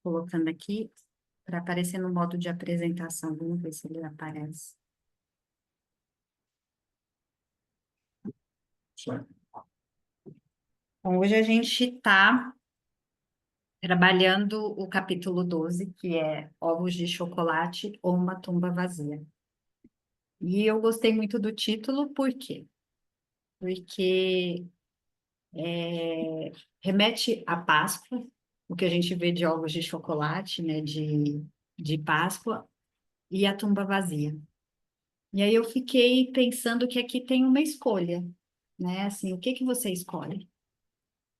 Colocando aqui para aparecer no modo de apresentação. Vamos ver se ele aparece. Bom, hoje a gente está trabalhando o capítulo 12, que é Ovos de Chocolate ou uma Tumba Vazia. E eu gostei muito do título, por quê? Porque remete à Páscoa, o que a gente vê de ovos de chocolate, né, de Páscoa, e a tumba vazia. E aí eu fiquei pensando que aqui tem uma escolha, né? Assim, o que que você escolhe?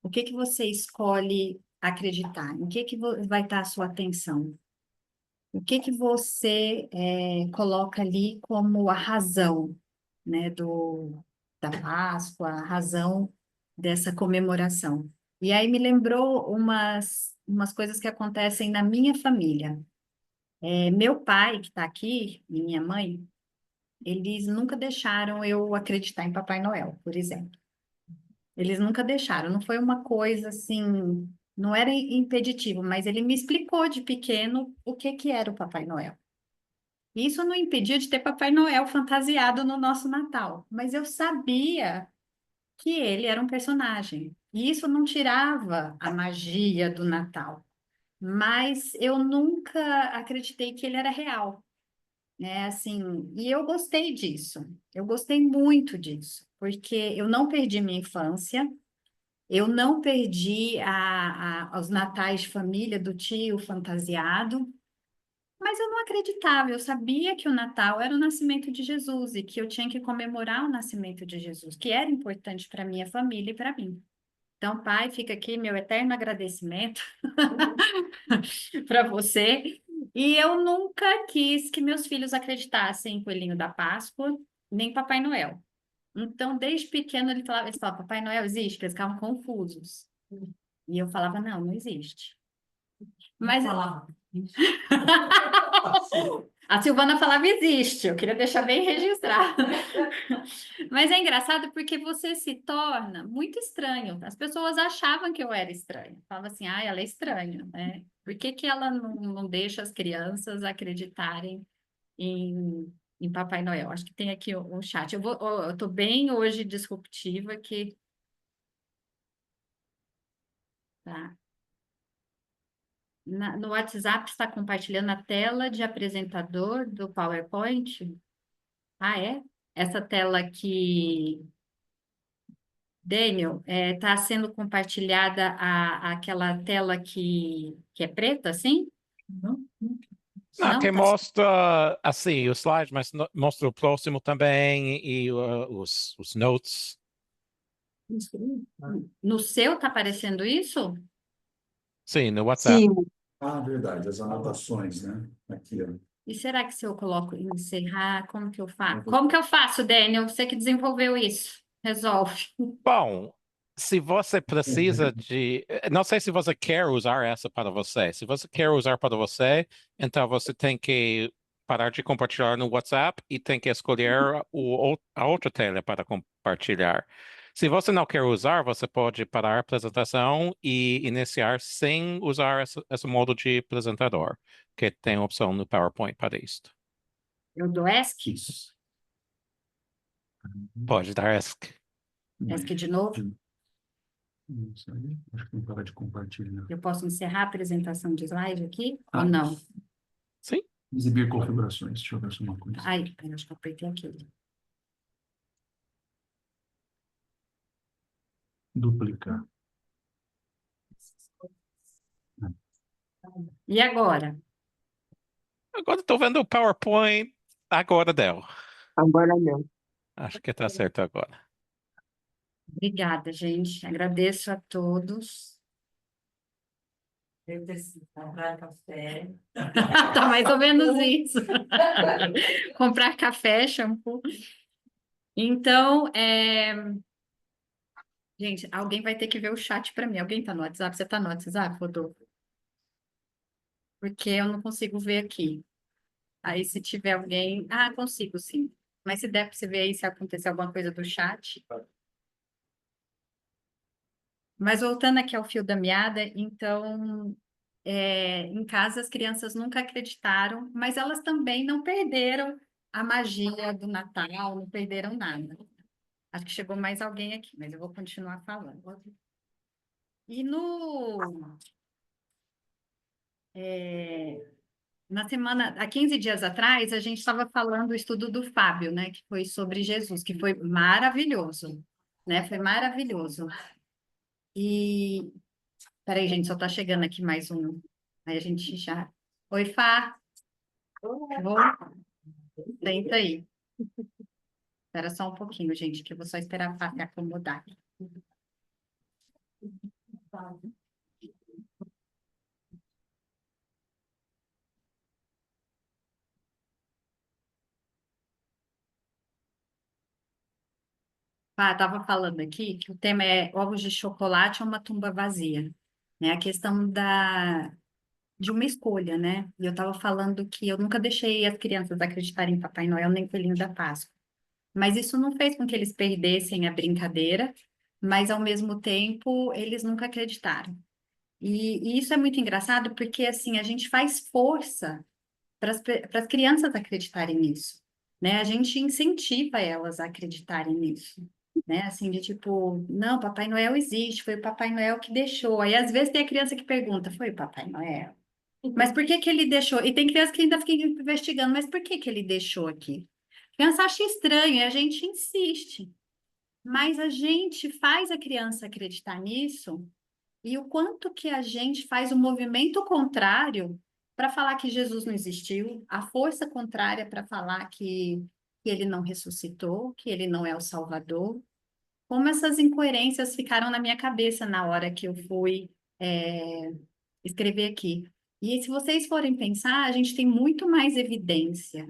O que que você escolhe acreditar? Em que vai estar a sua atenção? O que que você coloca ali como a razão, né, da Páscoa, a razão dessa comemoração? E aí me lembrou umas coisas que acontecem na minha família. Meu pai, que está aqui, e minha mãe, eles nunca deixaram eu acreditar em Papai Noel, por exemplo. Eles nunca deixaram, não foi uma coisa assim, não era impeditivo, mas ele me explicou de pequeno o que que era o Papai Noel. Isso não impedia de ter Papai Noel fantasiado no nosso Natal, mas eu sabia que ele era um personagem. E isso não tirava a magia do Natal, mas eu nunca acreditei que ele era real, né? Assim, e eu gostei disso. Eu gostei muito disso, porque eu não perdi minha infância. Eu não perdi os natais de família do tio fantasiado, mas eu não acreditava. Eu sabia que o Natal era o nascimento de Jesus e que eu tinha que comemorar o nascimento de Jesus, que era importante para minha família e para mim. Então, pai, fica aqui meu eterno agradecimento para você. E eu nunca quis que meus filhos acreditassem em Coelhinho da Páscoa, nem Papai Noel. Então, desde pequeno, eles falavam, Papai Noel existe? Eles ficavam confusos. E eu falava, não, não existe. Mas Falava. a Silvana falava, existe. Eu queria deixar bem registrado. Mas é engraçado porque você se torna muito estranho. As pessoas achavam que eu era estranha. Falavam assim, ah, ela é estranha, né? Por que que ela não deixa as crianças acreditarem em Papai Noel? Acho que tem aqui um chat. Eu tô bem hoje disruptiva que... Tá. No WhatsApp está compartilhando a tela de apresentador do PowerPoint. Ah, é? Essa tela aqui, Daniel, está sendo compartilhada aquela tela que é preta, assim? Não, Não, Não? que mostra assim o slide, mas mostra o próximo também e os notes. No seu está aparecendo isso? Sim, no WhatsApp. Sim, Ah, verdade, as anotações, né? Aqui, ó. E será que se eu coloco encerrar, como que eu faço? Como que eu faço, Daniel? Você que desenvolveu isso. Resolve. Bom, se você precisa de. Não sei se você quer usar essa para você. Se você quer usar para você, então você tem que parar de compartilhar no WhatsApp e tem que escolher a outra tela para compartilhar. Se você não quer usar, você pode parar a apresentação e iniciar sem usar esse modo de apresentador, que tem opção no PowerPoint para isto. Eu dou ESC? Isso. Pode dar ESC. ESC de novo? Isso aí. Acho que não para de compartilhar. Eu posso encerrar a apresentação de slide aqui? Ou Ah, não? Sim. Exibir configurações. Deixa eu ver só uma coisa. Ai, peraí, acho que eu apertei aqui. Duplicar. E agora? Agora estou vendo o PowerPoint. Agora deu. agora não. Acho que está certo agora. Obrigada, gente. Agradeço a todos. Eu preciso comprar café. Tá mais ou menos isso. Comprar café, shampoo. Então, gente, alguém vai ter que ver o chat para mim. Alguém está no WhatsApp? Você está no WhatsApp, Rodolfo? Porque eu não consigo ver aqui. Aí, se tiver alguém... Ah, consigo, sim. Mas se der para você ver aí se acontecer alguma coisa do chat. Mas voltando aqui ao fio da meada, então, em casa as crianças nunca acreditaram, mas elas também não perderam a magia do Natal, não perderam nada. Acho que chegou mais alguém aqui, mas eu vou continuar falando. E na semana, há 15 dias atrás, a gente estava falando do estudo do Fábio, né, que foi sobre Jesus, que foi maravilhoso, né, foi maravilhoso. E, peraí, gente, só tá chegando aqui mais um, aí a gente já... Oi, Fá, vou, senta aí. Espera só um pouquinho, gente, que eu vou só esperar a Fá se acomodar aqui. Ah, estava falando aqui que o tema é ovos de chocolate ou uma tumba vazia, né? A questão de uma escolha, né? E eu estava falando que eu nunca deixei as crianças acreditarem em Papai Noel nem Coelhinho da Páscoa. Mas isso não fez com que eles perdessem a brincadeira, mas ao mesmo tempo eles nunca acreditaram. E isso é muito engraçado porque assim a gente faz força para as crianças acreditarem nisso, né? A gente incentiva elas a acreditarem nisso, né? Assim, de tipo, não, Papai Noel existe, foi o Papai Noel que deixou. Aí às vezes tem a criança que pergunta, foi o Papai Noel? Mas por que que ele deixou? E tem criança que ainda fica investigando, mas por que que ele deixou aqui? A criança acha estranho e a gente insiste. Mas a gente faz a criança acreditar nisso e o quanto que a gente faz o movimento contrário para falar que Jesus não existiu, a força contrária para falar que ele não ressuscitou, que ele não é o Salvador. Como essas incoerências ficaram na minha cabeça na hora que eu fui escrever aqui. E se vocês forem pensar, a gente tem muito mais evidência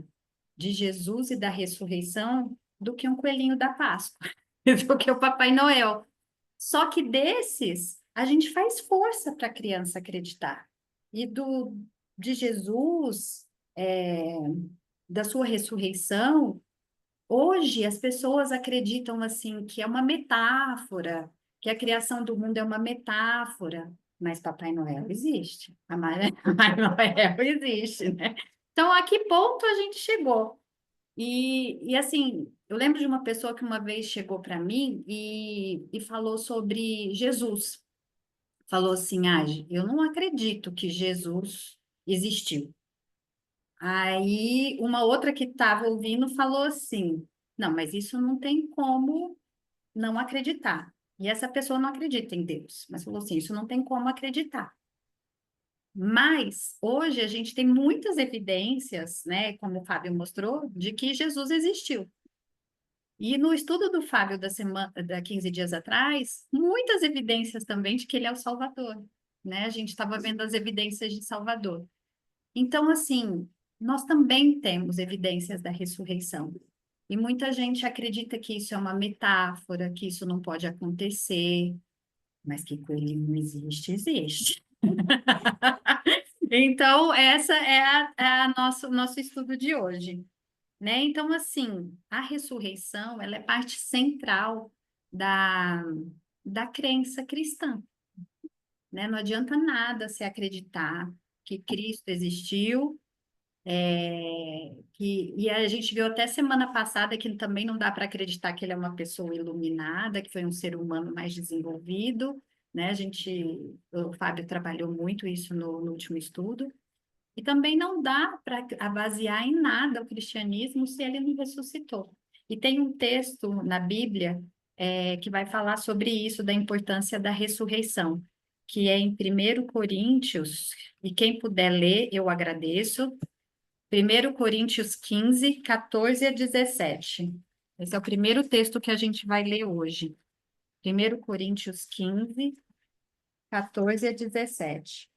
de Jesus e da ressurreição do que um coelhinho da Páscoa, do que o Papai Noel. Só que desses, a gente faz força para a criança acreditar. E de Jesus, da sua ressurreição, hoje as pessoas acreditam assim que é uma metáfora, que a criação do mundo é uma metáfora, mas Papai Noel existe. Papai Noel existe, né? Então, a que ponto a gente chegou? E assim, eu lembro de uma pessoa que uma vez chegou para mim e falou sobre Jesus. Falou assim, eu não acredito que Jesus existiu. Aí uma outra que estava ouvindo falou assim, não, mas isso não tem como não acreditar. E essa pessoa não acredita em Deus, mas falou assim, isso não tem como acreditar. Mas hoje a gente tem muitas evidências, né, como o Fábio mostrou, de que Jesus existiu. E no estudo do Fábio da 15 dias atrás, muitas evidências também de que ele é o Salvador, né? A gente estava vendo as evidências de Salvador. Então, assim, nós também temos evidências da ressurreição. E muita gente acredita que isso é uma metáfora, que isso não pode acontecer, mas que coelhinho não existe, existe. Então, essa é nosso estudo de hoje, né? Então, assim, a ressurreição, ela é parte central da, da crença cristã, né? Não adianta nada se acreditar que Cristo existiu, e a gente viu até semana passada que também não dá para acreditar que ele é uma pessoa iluminada, que foi um ser humano mais desenvolvido, né? O Fábio trabalhou muito isso no último estudo. E também não dá para basear em nada o cristianismo se ele não ressuscitou. E tem um texto na Bíblia que vai falar sobre isso, da importância da ressurreição, que é em 1 Coríntios, e quem puder ler, eu agradeço. 1 Coríntios 15, 14 a 17. Esse é o primeiro texto que a gente vai ler hoje. 1 Coríntios 15, 14 a 17.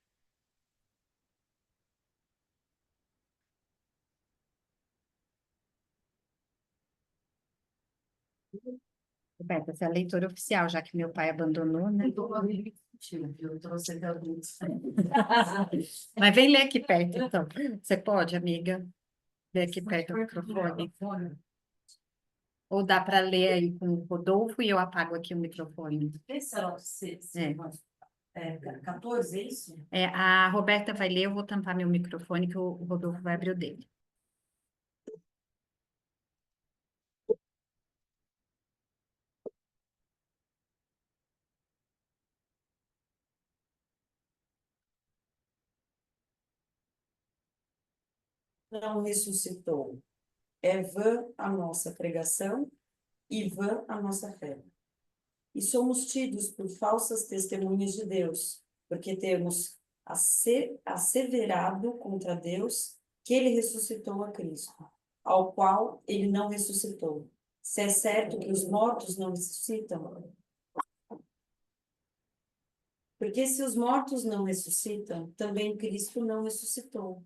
Roberta, essa é a leitura oficial, já que meu pai abandonou, né? Eu trouxe adultos. Mas vem ler aqui perto, então. Você pode, amiga? Ler aqui perto do microfone. Ou dá para ler aí com o Rodolfo e eu apago aqui o microfone? É 14, é isso? A Roberta vai ler, eu vou tampar meu microfone, que o Rodolfo vai abrir o dele. Não ressuscitou. É vã a nossa pregação e vã a nossa fé. E somos tidos por falsas testemunhas de Deus, porque temos asseverado contra Deus que ele ressuscitou a Cristo, ao qual ele não ressuscitou. Se é certo que os mortos não ressuscitam, porque se os mortos não ressuscitam, também Cristo não ressuscitou.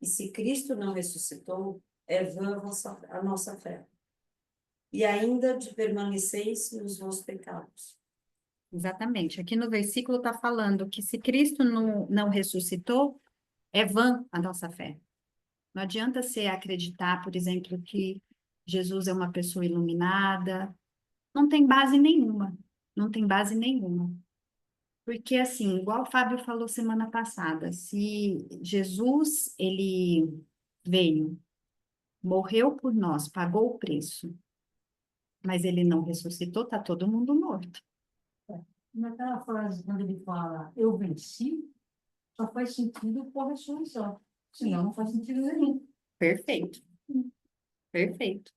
E se Cristo não ressuscitou, é vã a nossa fé. E ainda de permaneceis nos vossos pecados. Exatamente. Aqui no versículo está falando que se Cristo não ressuscitou, é vã a nossa fé. Não adianta você acreditar, por exemplo, que Jesus é uma pessoa iluminada. Não tem base nenhuma. Não tem base nenhuma. Porque, assim, igual o Fábio falou semana passada, se Jesus, ele veio, morreu por nós, pagou o preço, mas ele não ressuscitou, tá todo mundo morto. Naquela frase, quando ele fala, eu venci, só faz sentido com a ressurreição. Senão, não faz sentido nenhum. Perfeito. Perfeito.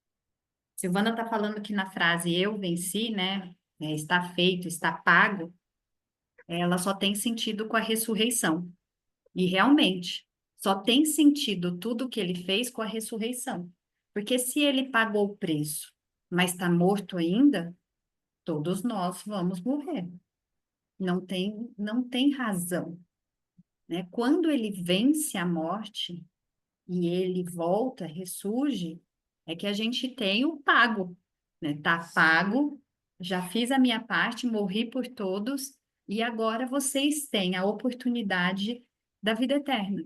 Silvana está falando que na frase eu venci, né? Está feito, está pago, ela só tem sentido com a ressurreição. E realmente, só tem sentido tudo que ele fez com a ressurreição. Porque se ele pagou o preço, mas está morto ainda, todos nós vamos morrer. Não tem razão, né? Quando ele vence a morte e ele volta, ressurge, é que a gente tem o pago, né? Tá pago, já fiz a minha parte, morri por todos, e agora vocês têm a oportunidade da vida eterna.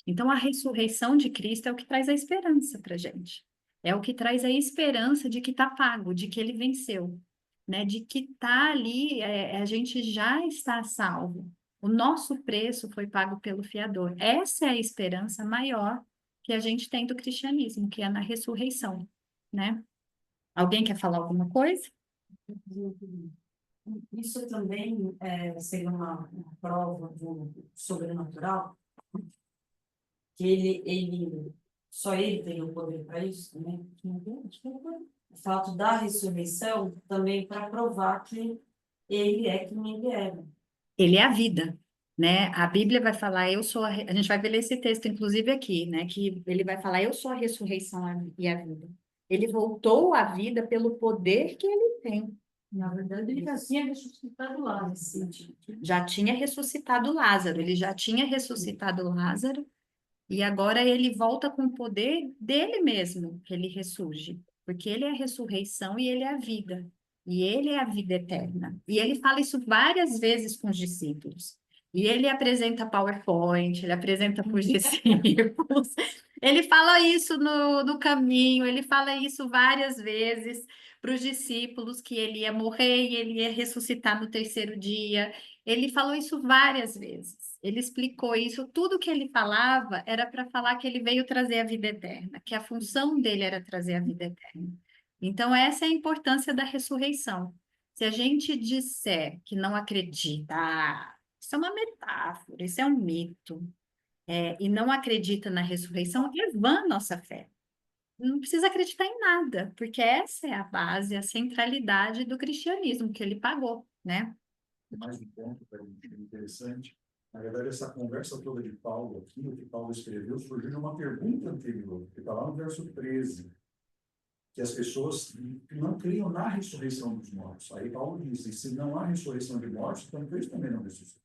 Então, a ressurreição de Cristo é o que traz a esperança para a gente. É o que traz a esperança de que está pago, de que ele venceu, né? De que está ali, a gente já está salvo. O nosso preço foi pago pelo Fiador. Essa é a esperança maior que a gente tem do cristianismo, que é na ressurreição, né? Alguém quer falar alguma coisa? Isso também seria uma prova do sobrenatural, que só ele tem o poder para isso, né? O fato da ressurreição também para provar que ele é quem ele é. Ele é a vida, né? A Bíblia vai falar, a gente vai ver esse texto, inclusive aqui, né? Que ele vai falar, eu sou a ressurreição e a vida. Ele voltou à vida pelo poder que ele tem. Na verdade, ele já tinha ressuscitado lá. Já tinha ressuscitado Lázaro, ele já tinha ressuscitado Lázaro, e agora ele volta com o poder dele mesmo, que ele ressurge. Porque ele é a ressurreição e ele é a vida. E ele é a vida eterna. E ele fala isso várias vezes com os discípulos. E ele apresenta PowerPoint, ele apresenta para os discípulos. Ele fala isso no caminho, ele fala isso várias vezes para os discípulos, que ele ia morrer e ele ia ressuscitar no terceiro dia. Ele falou isso várias vezes. Ele explicou isso. Tudo que ele falava era para falar que ele veio trazer a vida eterna, que a função dele era trazer a vida eterna. Então, essa é a importância da ressurreição. Se a gente disser que não acredita, isso é uma metáfora, isso é um mito, e não acredita na ressurreição, é vã a nossa fé. Não precisa acreditar em nada, porque essa é a base, a centralidade do cristianismo que ele pagou, né? Mais um ponto para gente interessante. Na verdade, essa conversa toda de Paulo aqui, o que Paulo escreveu, surgiu de uma pergunta anterior, que está lá no verso 13, que as pessoas não criam na ressurreição dos mortos. Aí Paulo diz, e se não há ressurreição de mortos, então Cristo também não ressuscitou.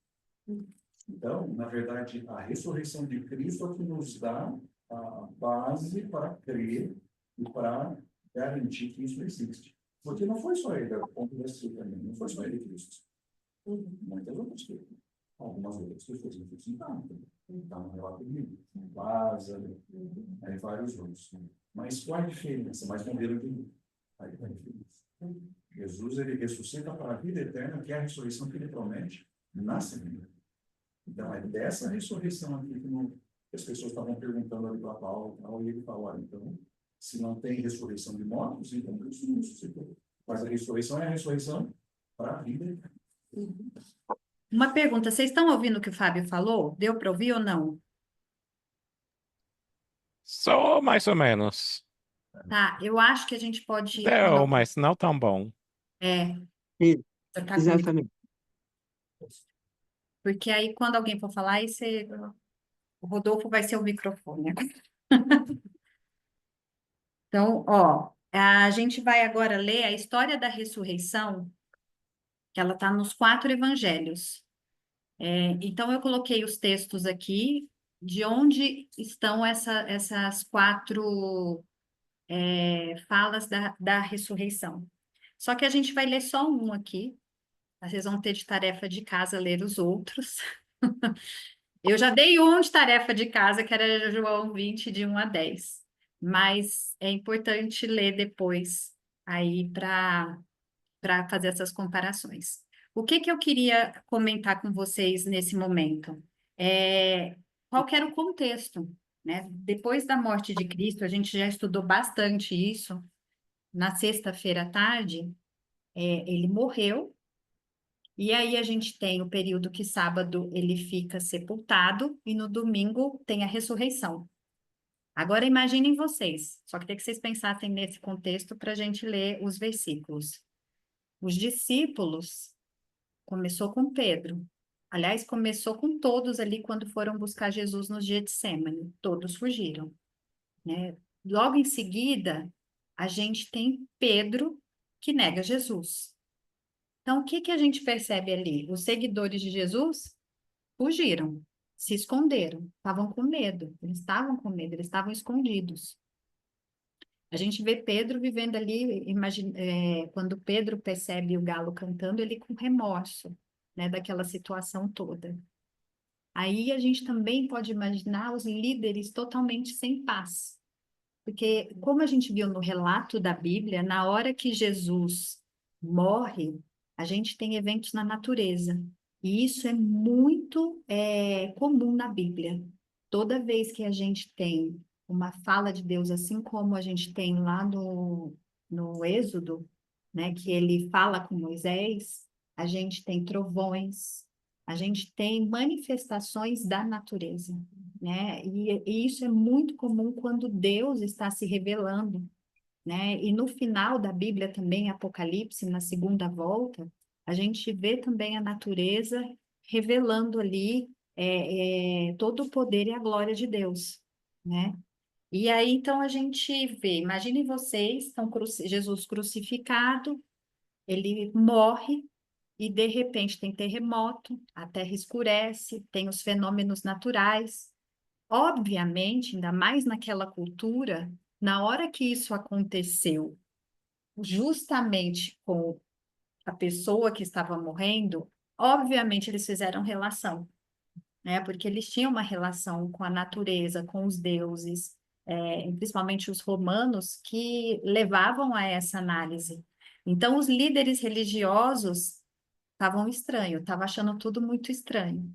Então, na verdade, a ressurreição de Cristo é que nos dá a base para crer e para garantir que isso existe. Porque não foi só ele, como disse também, não foi só ele que ressuscitou. Muitas outras coisas. Algumas outras pessoas não ressuscitaram também. Então, no relato bíblico, Lázaro, vários outros. Mas qual a diferença? Mais morreram de mim. Aí, Jesus, ele ressuscita para a vida eterna, que é a ressurreição que ele promete na segunda. Então, é dessa ressurreição aqui que as pessoas estavam perguntando ali para Paulo, e ele falou, olha, então, se não tem ressurreição de mortos, então Cristo não ressuscitou. Mas a ressurreição é a ressurreição para a vida eterna. Uma pergunta, vocês estão ouvindo o que o Fábio falou? Deu para ouvir ou não? Só mais ou menos. Tá, eu acho que a gente pode, Deu, mas não tão bom. Isso, você tá exatamente. porque aí quando alguém for falar, aí o Rodolfo vai ser o microfone. Então, ó, a gente vai agora ler a história da ressurreição, que ela está nos 4 evangelhos. Então, eu coloquei os textos aqui de onde estão essas 4 falas da ressurreição. Só que a gente vai ler só um aqui. Vocês vão ter de tarefa de casa ler os outros. Eu já dei um de tarefa de casa, que era João 20, de 1 a 10. Mas é importante ler depois aí para fazer essas comparações. O que eu queria comentar com vocês nesse momento? Qual que era o contexto, né? Depois da morte de Cristo, a gente já estudou bastante isso. Na sexta-feira à tarde, ele morreu. E aí a gente tem o período que sábado ele fica sepultado e no domingo tem a ressurreição. Agora imaginem vocês, só queria que vocês pensassem nesse contexto para a gente ler os versículos. Os discípulos, começou com Pedro. Aliás, começou com todos ali quando foram buscar Jesus no Getsêmani. Todos fugiram, né? Logo em seguida, a gente tem Pedro que nega Jesus. Então, o que a gente percebe ali? Os seguidores de Jesus fugiram, se esconderam, estavam com medo, eles estavam escondidos. A gente vê Pedro vivendo ali, quando Pedro percebe o galo cantando, ele com remorso, né, daquela situação toda. Aí a gente também pode imaginar os líderes totalmente sem paz. Porque, como a gente viu no relato da Bíblia, na hora que Jesus morre, a gente tem eventos na natureza. E isso é muito comum na Bíblia. Toda vez que a gente tem uma fala de Deus, assim como a gente tem lá no Êxodo, né, que ele fala com Moisés, a gente tem trovões, a gente tem manifestações da natureza, né? E isso é muito comum quando Deus está se revelando, né? E no final da Bíblia também, Apocalipse, na segunda volta, a gente vê também a natureza revelando ali todo o poder e a glória de Deus, né? E aí, então, a gente vê, imaginem vocês, Jesus crucificado, ele morre, e de repente tem terremoto, a terra escurece, tem os fenômenos naturais. Obviamente, ainda mais naquela cultura, na hora que isso aconteceu, justamente com a pessoa que estava morrendo, obviamente eles fizeram relação, né? Porque eles tinham uma relação com a natureza, com os deuses, principalmente os romanos, que levavam a essa análise. Então, os líderes religiosos estavam estranhos, estavam achando tudo muito estranho.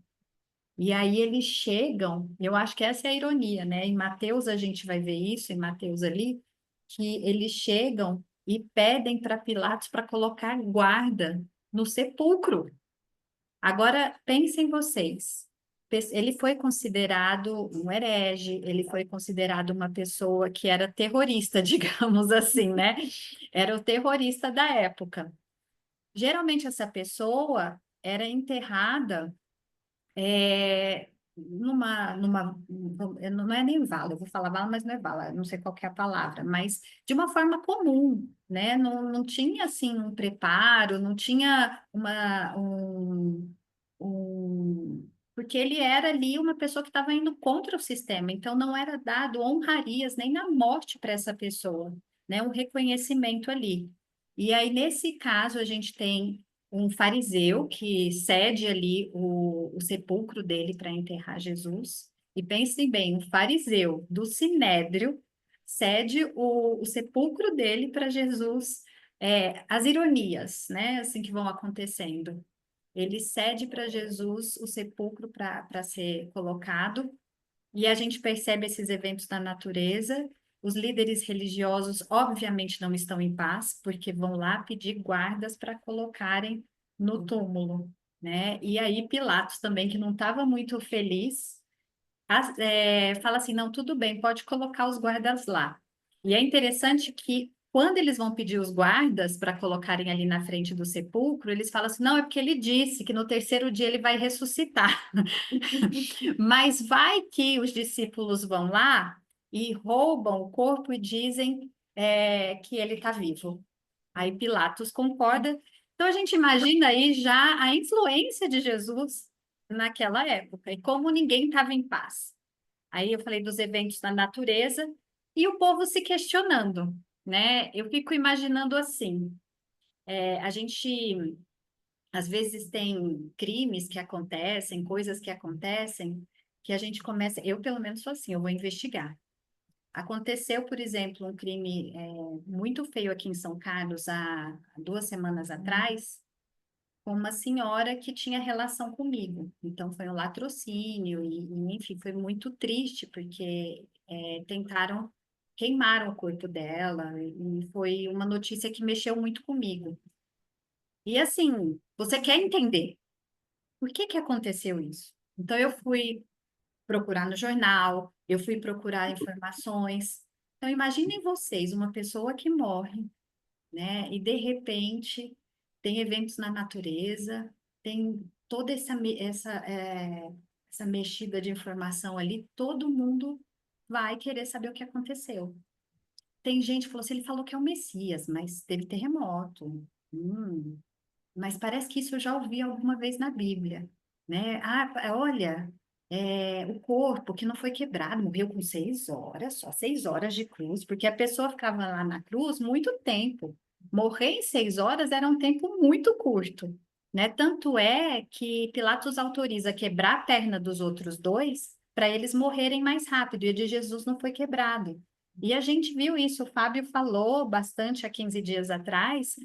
E aí eles chegam, eu acho que essa é a ironia, né? Em Mateus a gente vai ver isso, em Mateus ali, que eles chegam e pedem para Pilatos para colocar guarda no sepulcro. Agora, pensem vocês, ele foi considerado um herege, ele foi considerado uma pessoa que era terrorista, digamos assim, né? Era o terrorista da época. Geralmente essa pessoa era enterrada não é nem vala, eu vou falar vala, mas não é vala, não sei qual que é a palavra, mas de uma forma comum, né? Não tinha, assim, um preparo, não tinha porque ele era ali uma pessoa que estava indo contra o sistema, então não era dado honrarias nem na morte para essa pessoa, né? Um reconhecimento ali. E aí, nesse caso, a gente tem um fariseu que cede ali o sepulcro dele para enterrar Jesus. E pensem bem, um fariseu do Sinédrio cede o sepulcro dele para Jesus as ironias, né, assim que vão acontecendo. Ele cede para Jesus o sepulcro para ser colocado, e a gente percebe esses eventos na natureza. Os líderes religiosos, obviamente, não estão em paz, porque vão lá pedir guardas para colocarem no túmulo, né? E aí Pilatos também, que não estava muito feliz, fala assim, não, tudo bem, pode colocar os guardas lá. E é interessante que quando eles vão pedir os guardas para colocarem ali na frente do sepulcro, eles falam assim, não, é porque ele disse que no terceiro dia ele vai ressuscitar. Mas vai que os discípulos vão lá e roubam o corpo e dizem que ele está vivo. Aí Pilatos concorda. Então a gente imagina aí já a influência de Jesus naquela época e como ninguém estava em paz. Aí eu falei dos eventos da natureza e o povo se questionando, né? Eu fico imaginando assim, a gente às vezes tem crimes que acontecem, coisas que acontecem, que a gente começa, eu pelo menos sou assim, eu vou investigar. Aconteceu, por exemplo, um crime muito feio aqui em São Carlos há 2 semanas atrás, com uma senhora que tinha relação comigo. Então, foi um latrocínio, enfim, foi muito triste, porque tentaram queimaram o corpo dela, e foi uma notícia que mexeu muito comigo. E assim, você quer entender por que que aconteceu isso? Então, eu fui procurar no jornal, eu fui procurar informações. Então, imaginem vocês, uma pessoa que morre, né? E de repente tem eventos na natureza, tem toda essa mexida de informação ali, todo mundo vai querer saber o que aconteceu. Tem gente que falou assim, ele falou que é o Messias, mas teve terremoto. Mas parece que isso eu já ouvi alguma vez na Bíblia, né? Olha, o corpo que não foi quebrado, morreu com 6 horas, só 6 horas de cruz, porque a pessoa ficava lá na cruz muito tempo. Morrer em 6 horas era um tempo muito curto, né? Tanto é que Pilatos autoriza quebrar a perna dos outros dois para eles morrerem mais rápido, e a de Jesus não foi quebrado. E a gente viu isso, o Fábio falou bastante há 15 dias atrás,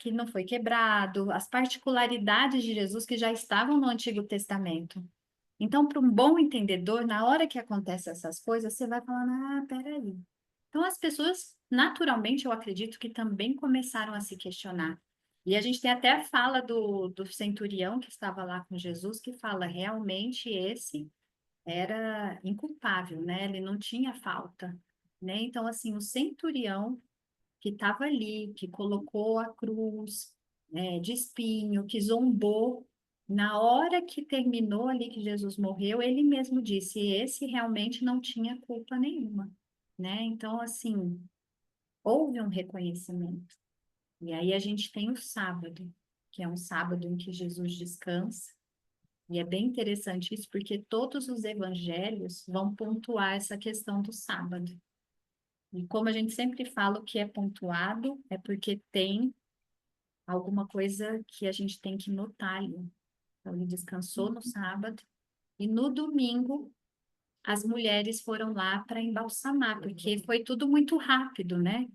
que não foi quebrado, as particularidades de Jesus que já estavam no Antigo Testamento. Então, para um bom entendedor, na hora que acontecem essas coisas, você vai falando, peraí. Então, as pessoas, naturalmente, eu acredito que também começaram a se questionar. E a gente tem até a fala do centurião que estava lá com Jesus, que fala, realmente esse era inculpável, né? Ele não tinha falta, né? Então, assim, o centurião que estava ali, que colocou a cruz de espinho, que zombou. Na hora que terminou ali, que Jesus morreu, ele mesmo disse, esse realmente não tinha culpa nenhuma, né? Então, assim, houve um reconhecimento. E aí a gente tem o sábado, que é um sábado em que Jesus descansa. E é bem interessante isso, porque todos os evangelhos vão pontuar essa questão do sábado. E como a gente sempre fala, o que é pontuado é porque tem alguma coisa que a gente tem que notar ali. Então, ele descansou no sábado e no domingo as mulheres foram lá para embalsamar, porque foi tudo muito rápido, né?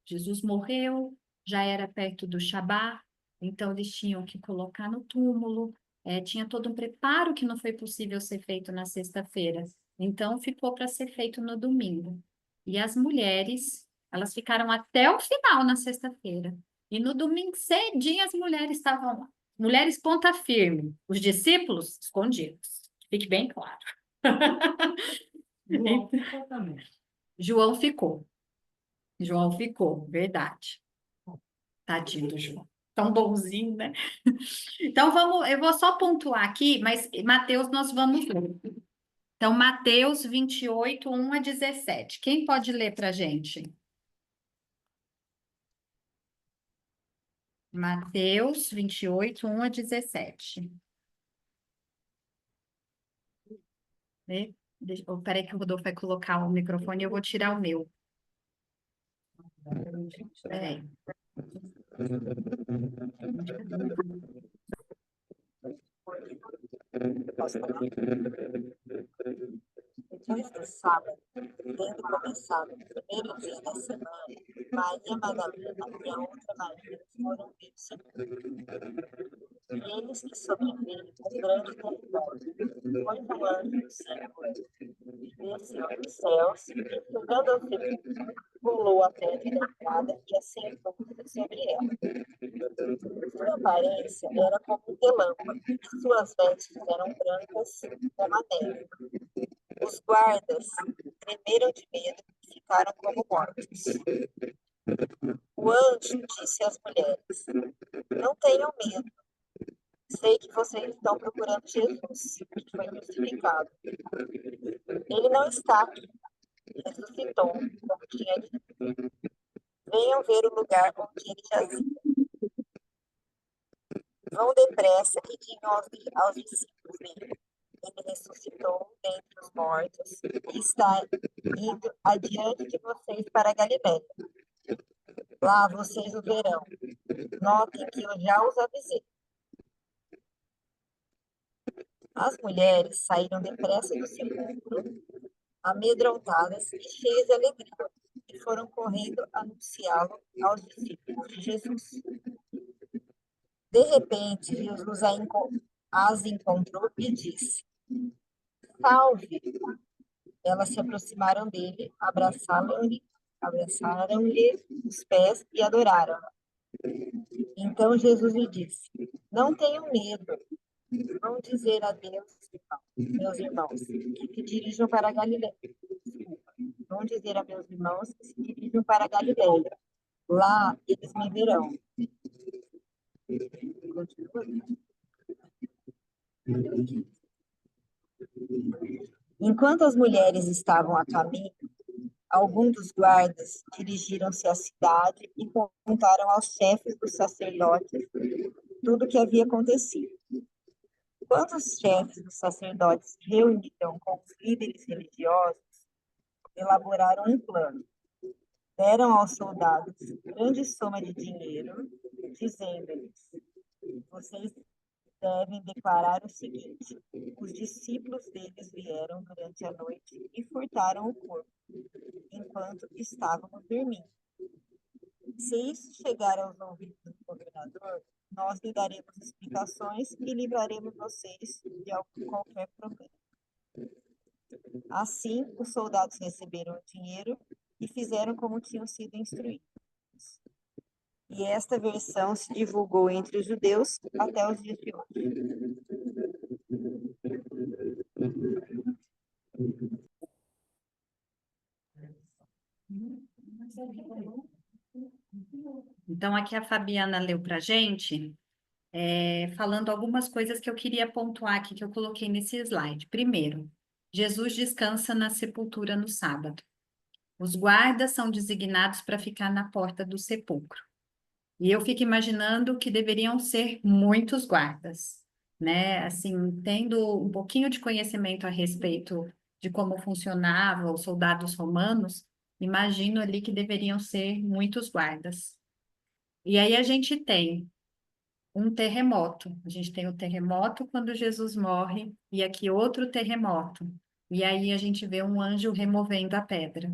Jesus morreu, já era perto do Shabá, então eles tinham que colocar no túmulo, tinha todo um preparo que não foi possível ser feito na sexta-feira, então ficou para ser feito no domingo. E as mulheres, elas ficaram até o final na sexta-feira, e no domingo cedinho as mulheres estavam lá. Mulheres ponta firme, os discípulos escondidos, fique bem claro. João ficou também. João ficou. João ficou, verdade. Tadinho do João. Tão bonzinho, né? Então vamos, eu vou só pontuar aqui, mas Mateus nós vamos ler. Então, Mateus 28, 1 a 17. Quem pode ler para a gente? Mateus 28, 1 a 17. Peraí que o Rodolfo vai colocar o microfone e eu vou tirar o meu. Peraí. No dia de sábado, tendo começado o primeiro dia da semana, Maria Madalena e a outra Maria foram ver o Senhor. E eles que sobreveio um grande terremoto, pois o anjo do Senhor desceu dos céus e, chegando ao sepulcro, pulou a pedra da entrada e assentou-se sobre ela. Sua aparência era como um relâmpago, e suas vestes eram brancas como a neve. Os guardas tremeram de medo e ficaram como mortos. O anjo disse às mulheres: Não tenham medo. Sei que vocês estão procurando Jesus, que foi crucificado. Ele não está aqui. Ressuscitou, como tinha dito. Venham ver o lugar onde ele jazia. Vão depressa e digam aos discípulos dele. Ele ressuscitou dentre os mortos e está indo adiante de vocês para a Galiléia. Lá vocês o verão. Notem que eu já os avisei. As mulheres saíram depressa do sepulcro, amedrontadas e cheias de alegria, e foram correndo anunciá-lo aos discípulos de Jesus. De repente, Jesus as encontrou e disse: Salve! Elas se aproximaram dele, abraçaram-lhe os pés e adoraram. Então Jesus lhe disse: Não tenham medo. Vão dizer a Deus, meus irmãos, que se dirijam para a Galiléia. Vão dizer a meus irmãos que se dirijam para a Galiléia. Lá eles me verão. Enquanto as mulheres estavam a caminho, alguns dos guardas dirigiram-se à cidade e contaram aos chefes dos sacerdotes tudo o que havia acontecido. Quando os chefes dos sacerdotes se reuniram com os líderes religiosos, elaboraram um plano. Deram aos soldados grande soma de dinheiro, dizendo-lhes: Vocês devem declarar o seguinte: os discípulos deles vieram durante a noite e furtaram o corpo, enquanto estávamos dormindo. Se isso chegar aos ouvidos do governador, nós lhe daremos explicações e livraremos vocês de qualquer problema. Assim, os soldados receberam o dinheiro e fizeram como tinham sido instruídos. E esta versão se divulgou entre os judeus até os dias de hoje. Então, aqui a Fabiana leu para a gente, falando algumas coisas que eu queria pontuar aqui, que eu coloquei nesse slide. Primeiro, Jesus descansa na sepultura no sábado. Os guardas são designados para ficar na porta do sepulcro. E eu fico imaginando que deveriam ser muitos guardas, né? Assim, tendo um pouquinho de conhecimento a respeito de como funcionavam os soldados romanos, imagino ali que deveriam ser muitos guardas. E aí a gente tem um terremoto. A gente tem o terremoto quando Jesus morre, e aqui outro terremoto. E aí a gente vê um anjo removendo a pedra.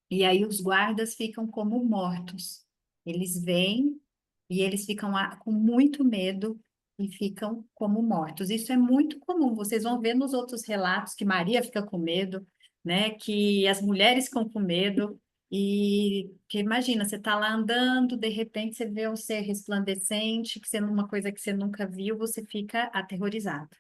E aí os guardas ficam como mortos. Eles vêm e eles ficam com muito medo e ficam como mortos. Isso é muito comum. Vocês vão ver nos outros relatos que Maria fica com medo, né? Que as mulheres ficam com medo. E que imagina, você está lá andando, de repente você vê um ser resplandecente, que sendo uma coisa que você nunca viu, você fica aterrorizado.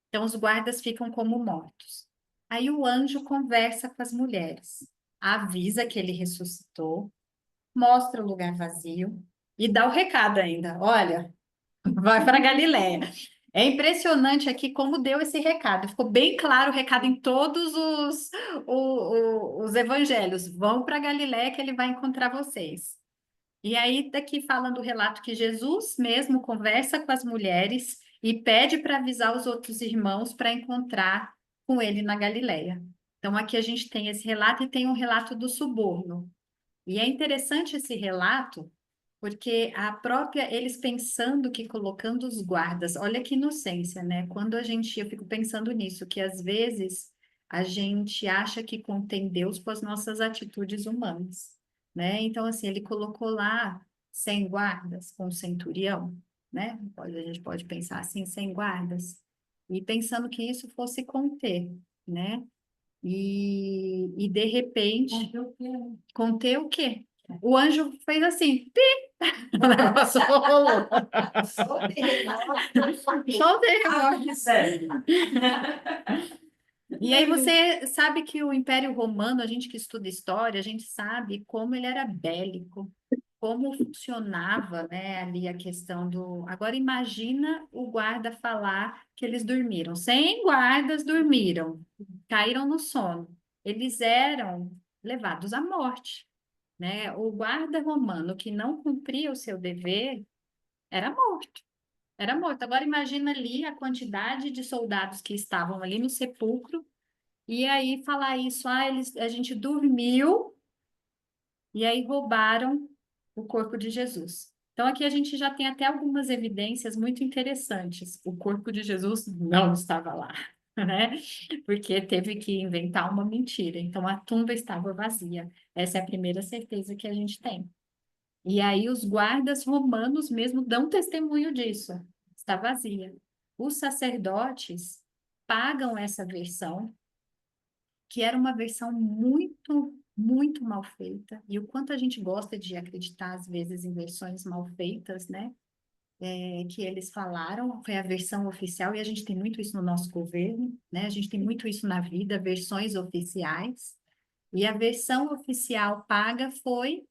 Então os guardas ficam como mortos. Aí o anjo conversa com as mulheres, avisa que ele ressuscitou, mostra o lugar vazio e dá o recado ainda. Olha, vai para Galiléia. É impressionante aqui como deu esse recado. Ficou bem claro o recado em todos os evangelhos. Vão para Galiléia que ele vai encontrar vocês. E aí, daqui falando o relato que Jesus mesmo conversa com as mulheres e pede para avisar os outros irmãos para encontrar com ele na Galiléia. Então, aqui a gente tem esse relato e tem um relato do suborno. E é interessante esse relato, porque eles pensando que colocando os guardas, olha que inocência, né? Eu fico pensando nisso, que às vezes a gente acha que contém Deus com as nossas atitudes humanas. né? Então, assim, ele colocou lá 100 guardas com o centurião, né? A gente pode pensar assim, 100 guardas, e pensando que isso fosse conter, né? E de repente, conter o quê? O anjo fez assim, pi, o negócio rolou. Só o terremoto. Sério. E aí você sabe que o Império Romano, a gente que estuda história, a gente sabe como ele era bélico, como funcionava, né, ali a questão do... Agora imagina o guarda falar que eles dormiram. 100 guardas dormiram, caíram no sono. Eles eram levados à morte, né? O guarda romano que não cumpria o seu dever era morto. Era morto. Agora imagina ali a quantidade de soldados que estavam ali no sepulcro e aí falar isso, a gente dormiu e aí roubaram o corpo de Jesus. Então aqui a gente já tem até algumas evidências muito interessantes. O corpo de Jesus não estava lá, né? Porque teve que inventar uma mentira. Então a tumba estava vazia. Essa é a primeira certeza que a gente tem. E aí os guardas romanos mesmo dão testemunho disso. Está vazia. Os sacerdotes pagam essa versão que era uma versão muito, muito mal feita, e o quanto a gente gosta de acreditar, às vezes, em versões mal feitas, né? Que eles falaram, foi a versão oficial, e a gente tem muito isso no nosso governo, né? A gente tem muito isso na vida, versões oficiais, e a versão oficial paga foi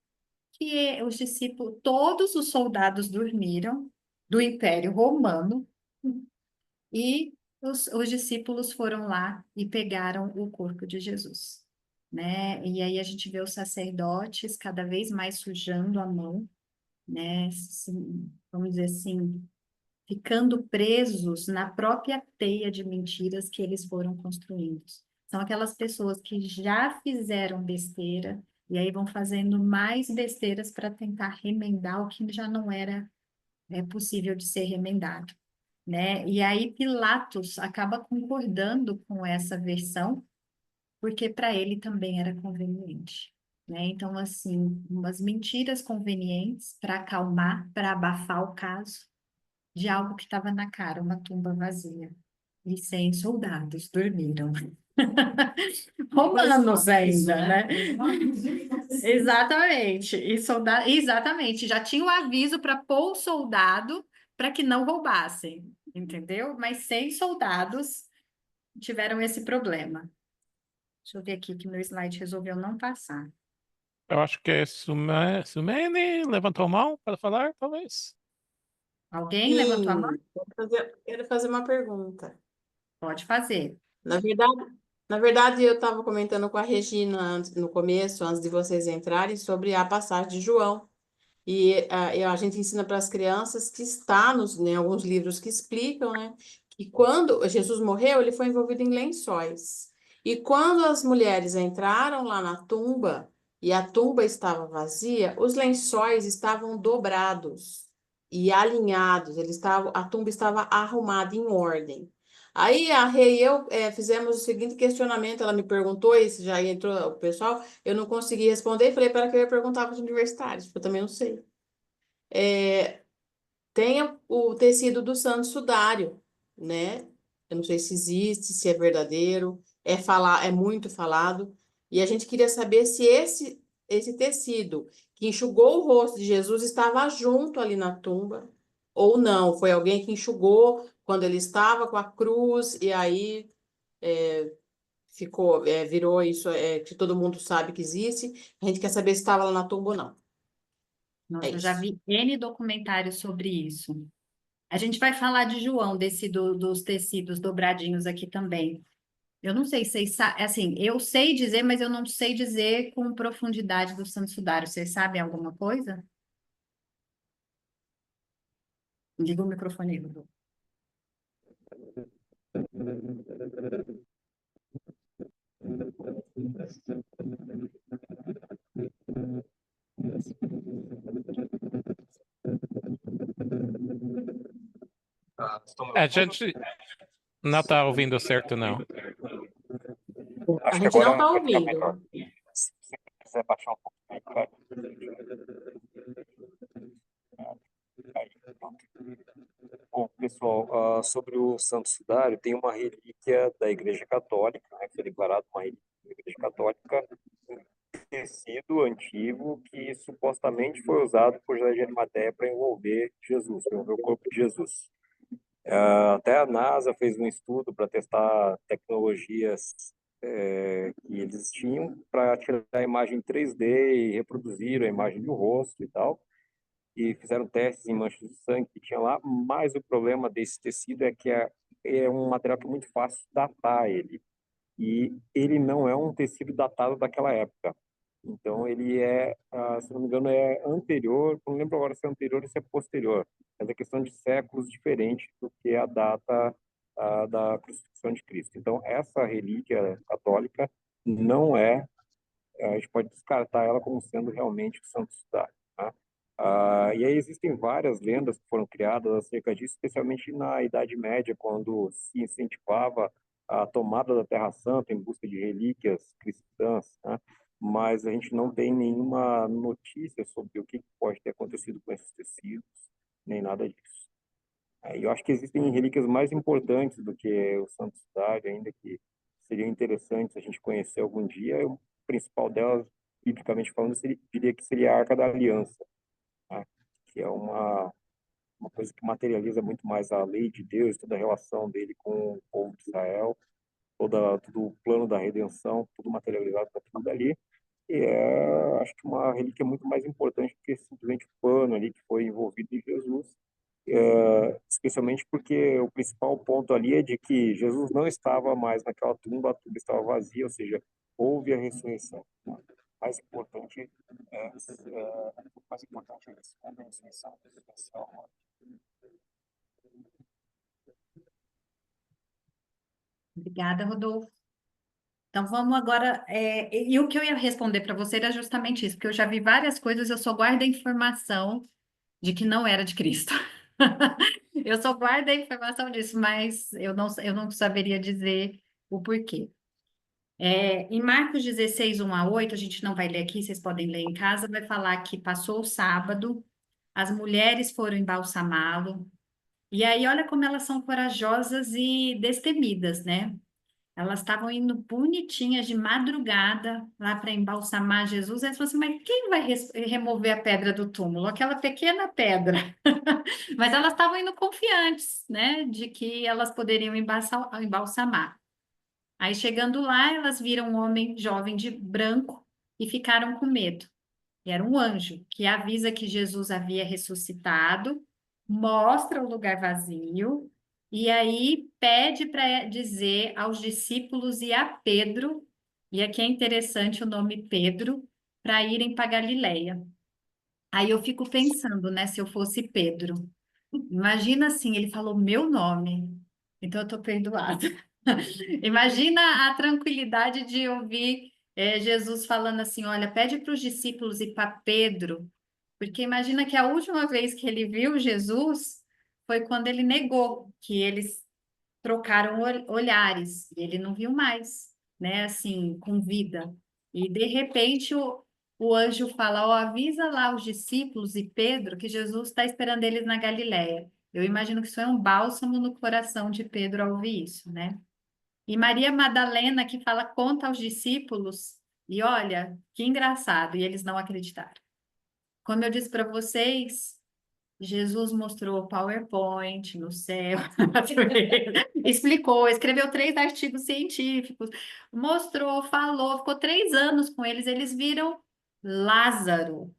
que os discípulos, todos os soldados dormiram do Império Romano, e os discípulos foram lá e pegaram o corpo de Jesus, né? E aí a gente vê os sacerdotes cada vez mais sujando a mão, né? Vamos dizer assim, ficando presos na própria teia de mentiras que eles foram construindo. São aquelas pessoas que já fizeram besteira e aí vão fazendo mais besteiras para tentar remendar o que já não era possível de ser remendado, né? E aí Pilatos acaba concordando com essa versão, porque para ele também era conveniente, né? Então, assim, umas mentiras convenientes para acalmar, para abafar o caso de algo que estava na cara, uma tumba vazia. E 100 soldados dormiram. Romanos ainda, né? Exatamente. Exatamente. Já tinha o aviso para pôr o soldado para que não roubassem, entendeu? Mas 100 soldados tiveram esse problema. Deixa eu ver aqui que meu slide resolveu não passar. Eu acho que é Sumene levantou a mão para falar, talvez. Alguém levantou a mão? Sim, quero fazer uma pergunta. Pode fazer. Na verdade, na verdade, eu estava comentando com a Regina no começo, antes de vocês entrarem, sobre a passagem de João. E a gente ensina para as crianças que está em alguns livros que explicam, né, que quando Jesus morreu, ele foi envolvido em lençóis. E quando as mulheres entraram lá na tumba e a tumba estava vazia, os lençóis estavam dobrados e alinhados, a tumba estava arrumada em ordem. Aí a Rei e eu fizemos o seguinte questionamento, ela me perguntou, e se já entrou o pessoal, eu não consegui responder, e falei para ela que eu ia perguntar para os universitários, porque eu também não sei. Tem o tecido do santo sudário, né? Eu não sei se existe, se é verdadeiro, é muito falado, e a gente queria saber se esse tecido que enxugou o rosto de Jesus estava junto ali na tumba, ou não, foi alguém que enxugou quando ele estava com a cruz, e aí virou isso que todo mundo sabe que existe. A gente quer saber se estava lá na tumba ou não. Nossa, É eu já isso. vi N documentários sobre isso. A gente vai falar de João, dos tecidos dobradinhos aqui também. Eu não sei se vocês sabem, assim, eu sei dizer, mas eu não sei dizer com profundidade do Santo Sudário. Vocês sabem alguma coisa? Liga o microfone aí, Bruno. A gente não está ouvindo certo, não. A gente não está ouvindo. Se quiser baixar um pouco. Bom, pessoal, sobre o Santo Sudário, tem uma relíquia da Igreja Católica, né, que foi declarada uma relíquia da Igreja Católica, um tecido antigo que supostamente foi usado por José de Arimateia para envolver Jesus, para envolver o corpo de Jesus. Até a NASA fez um estudo para testar tecnologias que eles tinham para tirar a imagem 3D e reproduzir a imagem do rosto e tal. E fizeram testes em manchas de sangue que tinha lá, mas o problema desse tecido é que é um material que é muito fácil datar ele. E ele não é um tecido datado daquela época. Então, ele se não me engano, é anterior, não lembro agora se é anterior ou se é posterior, mas é questão de séculos diferente do que a data da crucifixão de Cristo. Então, essa relíquia católica não a gente pode descartar ela como sendo realmente o Santo Sudário, tá? E aí existem várias lendas que foram criadas acerca disso, especialmente na Idade Média, quando se incentivava a tomada da Terra Santa em busca de relíquias cristãs, né? Mas a gente não tem nenhuma notícia sobre o que pode ter acontecido com esses tecidos, nem nada disso. Eu acho que existem relíquias mais importantes do que o Santo Sudário, ainda que seriam interessantes a gente conhecer algum dia. O principal delas, biblicamente falando, diria que seria a Arca da Aliança, né? Que é uma coisa que materializa muito mais a lei de Deus, toda a relação dele com o povo de Israel, todo o plano da redenção, tudo materializado está tudo ali. E acho que uma relíquia muito mais importante do que simplesmente o pano ali que foi envolvido em Jesus, especialmente porque o principal ponto ali é de que Jesus não estava mais naquela tumba, a tumba estava vazia, ou seja, houve a ressurreição. Mais importante mais importante é isso, a ressurreição, a ressurreição. Obrigada, Rodolfo. Então vamos agora. E o que eu ia responder para você era justamente isso, porque eu já vi várias coisas, eu só guardo a informação de que não era de Cristo. Eu só guardo a informação disso, mas eu não saberia dizer o porquê. Em Marcos 16, 1 a 8, a gente não vai ler aqui, vocês podem ler em casa, vai falar que passou o sábado, as mulheres foram embalsamá-lo, e aí olha como elas são corajosas e destemidas, né? Elas estavam indo bonitinhas de madrugada lá para embalsamar Jesus. Elas falaram assim, mas quem vai remover a pedra do túmulo? Aquela pequena pedra. Mas elas estavam indo confiantes, né, de que elas poderiam embalsamar. Aí chegando lá, elas viram um homem jovem de branco e ficaram com medo. E era um anjo que avisa que Jesus havia ressuscitado, mostra o lugar vazio e aí pede para dizer aos discípulos e a Pedro, e aqui é interessante o nome Pedro, para irem para Galileia. Aí eu fico pensando, né, se eu fosse Pedro. Imagina assim, ele falou meu nome, então eu estou perdoada. Imagina a tranquilidade de ouvir Jesus falando assim: olha, pede para os discípulos e para Pedro, porque imagina que a última vez que ele viu Jesus foi quando ele negou, que eles trocaram olhares e ele não viu mais, né? Assim, com vida. E de repente o anjo fala: ó, avisa lá os discípulos e Pedro que Jesus está esperando eles na Galileia. Eu imagino que isso é um bálsamo no coração de Pedro ao ouvir isso, né? E Maria Madalena que fala, conta aos discípulos, e olha, que engraçado, e eles não acreditaram. Como eu disse para vocês, Jesus mostrou o PowerPoint no céu, explicou, escreveu 3 artigos científicos, mostrou, falou, ficou 3 anos com eles, eles viram Lázaro,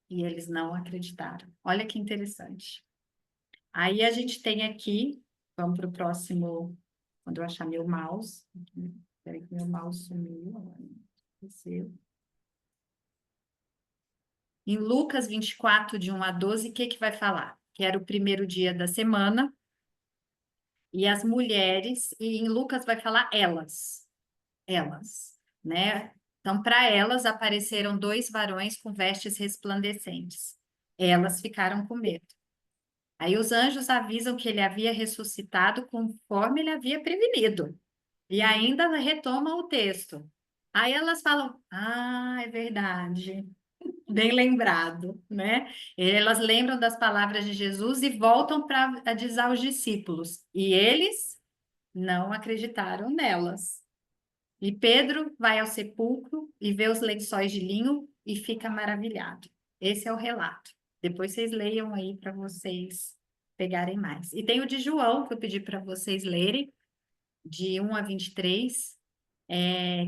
e eles não acreditaram. Olha que interessante. Aí a gente tem aqui, vamos para o próximo, quando eu achar meu mouse. Peraí que meu mouse sumiu. Desceu. Em Lucas 24, de 1 a 12, o que que vai falar? Que era o primeiro dia da semana, e as mulheres, e em Lucas vai falar elas, né? Então, para elas apareceram 2 varões com vestes resplandecentes. Elas ficaram com medo. Aí os anjos avisam que ele havia ressuscitado conforme ele havia prevenido. E ainda retomam o texto. Aí elas falam: ah, é verdade. Bem lembrado, né? Elas lembram das palavras de Jesus e voltam para dizer aos discípulos. E eles não acreditaram nelas. E Pedro vai ao sepulcro e vê os lençóis de linho e fica maravilhado. Esse é o relato. Depois vocês leiam aí para vocês pegarem mais. E tem o de João, que eu pedi para vocês lerem, de 1 a 23,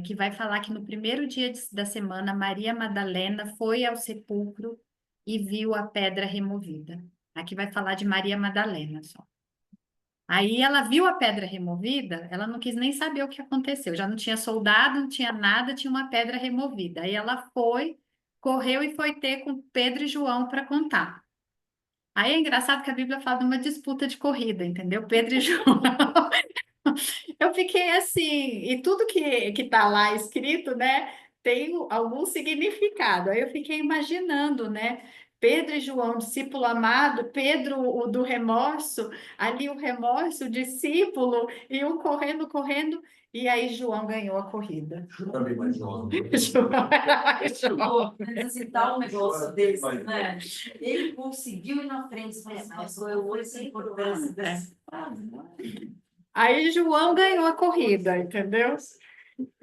que vai falar que no primeiro dia da semana, Maria Madalena foi ao sepulcro e viu a pedra removida. Aqui vai falar de Maria Madalena só. Aí ela viu a pedra removida, ela não quis nem saber o que aconteceu. Já não tinha soldado, não tinha nada, tinha uma pedra removida. Aí ela foi, correu e foi ter com Pedro e João para contar. Aí é engraçado que a Bíblia fala de uma disputa de corrida, entendeu? Pedro e João. Eu fiquei assim, e tudo que tá lá escrito, né, tem algum significado. Aí eu fiquei imaginando, né? Pedro e João, discípulo amado, Pedro, o do remorso, ali o remorso, o discípulo, e um correndo, correndo, e aí João ganhou a corrida. Também mais jovem. João era mais jovem. Necessitar um negócio desse, né? Ele conseguiu ir na frente, mas eu olho essa importância dessa frase, né? Aí João ganhou a corrida, entendeu?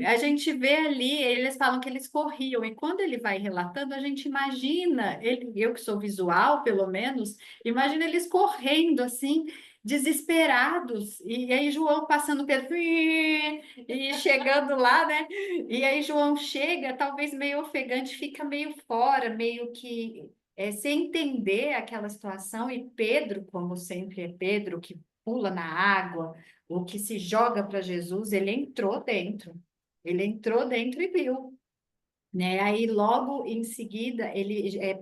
A gente vê ali, eles falam que eles corriam, e quando ele vai relatando, a gente imagina, eu que sou visual, pelo menos, imagina eles correndo assim, desesperados, e aí João passando pelo e chegando lá, né? E aí João chega, talvez meio ofegante, fica meio fora, meio que sem entender aquela situação, e Pedro, como sempre é Pedro, que pula na água, o que se joga para Jesus, ele entrou dentro. Ele entrou dentro e viu, né? Aí logo em seguida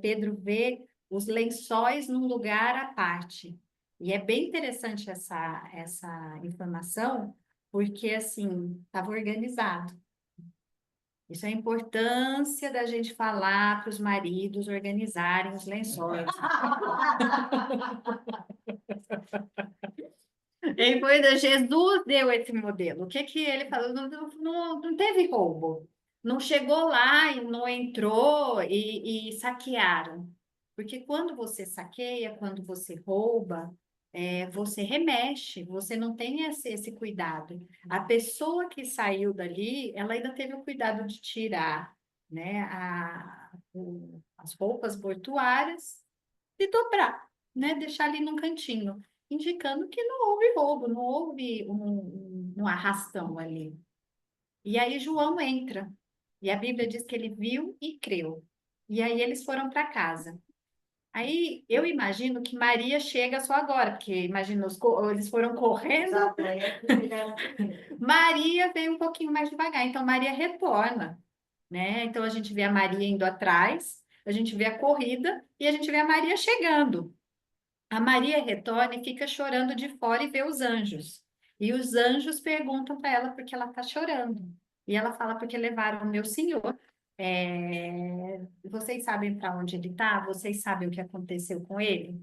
Pedro vê os lençóis num lugar à parte. E é bem interessante essa informação, porque assim estava organizado. Isso é a importância da gente falar para os maridos organizarem os lençóis. Jesus deu esse modelo. O que que ele falou? Não teve roubo. Não chegou lá e não entrou e saquearam. Porque quando você saqueia, quando você rouba, você remexe, você não tem esse cuidado. A pessoa que saiu dali, ela ainda teve o cuidado de tirar, né, as roupas mortuárias e dobrar, né, deixar ali num cantinho, indicando que não houve roubo, não houve um arrastão ali. E aí João entra, e a Bíblia diz que ele viu e creu. E aí eles foram para casa. Aí eu imagino que Maria chega só agora, porque imagina, eles foram correndo. Exato, aí é que chegaram. Maria veio um pouquinho mais devagar, então Maria retorna, né? Então a gente vê a Maria indo atrás, a gente vê a corrida e a gente vê a Maria chegando. A Maria retorna e fica chorando de fora e vê os anjos. E os anjos perguntam para ela por que ela está chorando. E ela fala porque levaram o meu senhor. Vocês sabem para onde ele está? Vocês sabem o que aconteceu com ele?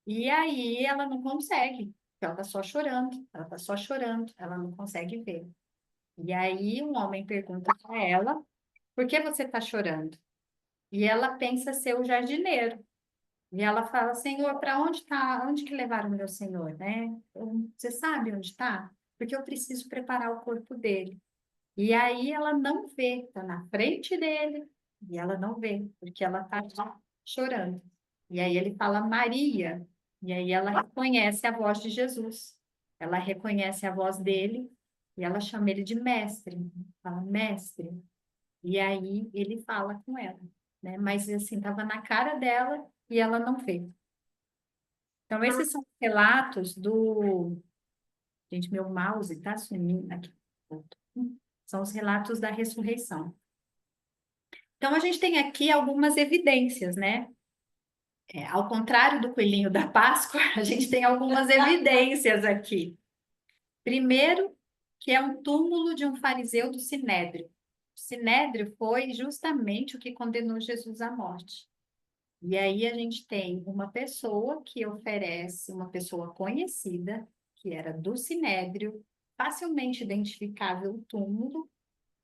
E aí ela não consegue. Ela está só chorando. Ela está só chorando. Ela não consegue ver. E aí um homem pergunta para ela por que você está chorando? E ela pensa ser o jardineiro. E ela fala, Senhor, para onde está? Onde que levaram o meu Senhor, né? Você sabe onde está? Porque eu preciso preparar o corpo dele. E aí ela não vê, está na frente dele, e ela não vê, porque ela está chorando. E aí ele fala, Maria, e aí ela reconhece a voz de Jesus. Ela reconhece a voz dele, e ela chama ele de mestre. Fala, mestre. E aí ele fala com ela, né? Mas assim, estava na cara dela e ela não vê. Então, esses são relatos do. Gente, meu mouse está sumindo aqui. São os relatos da ressurreição. Então, a gente tem aqui algumas evidências, né? Ao contrário do coelhinho da Páscoa, a gente tem algumas evidências aqui. Primeiro, que é um túmulo de um fariseu do Sinédrio. O Sinédrio foi justamente o que condenou Jesus à morte. E aí a gente tem uma pessoa que oferece, uma pessoa conhecida, que era do Sinédrio, facilmente identificável o túmulo,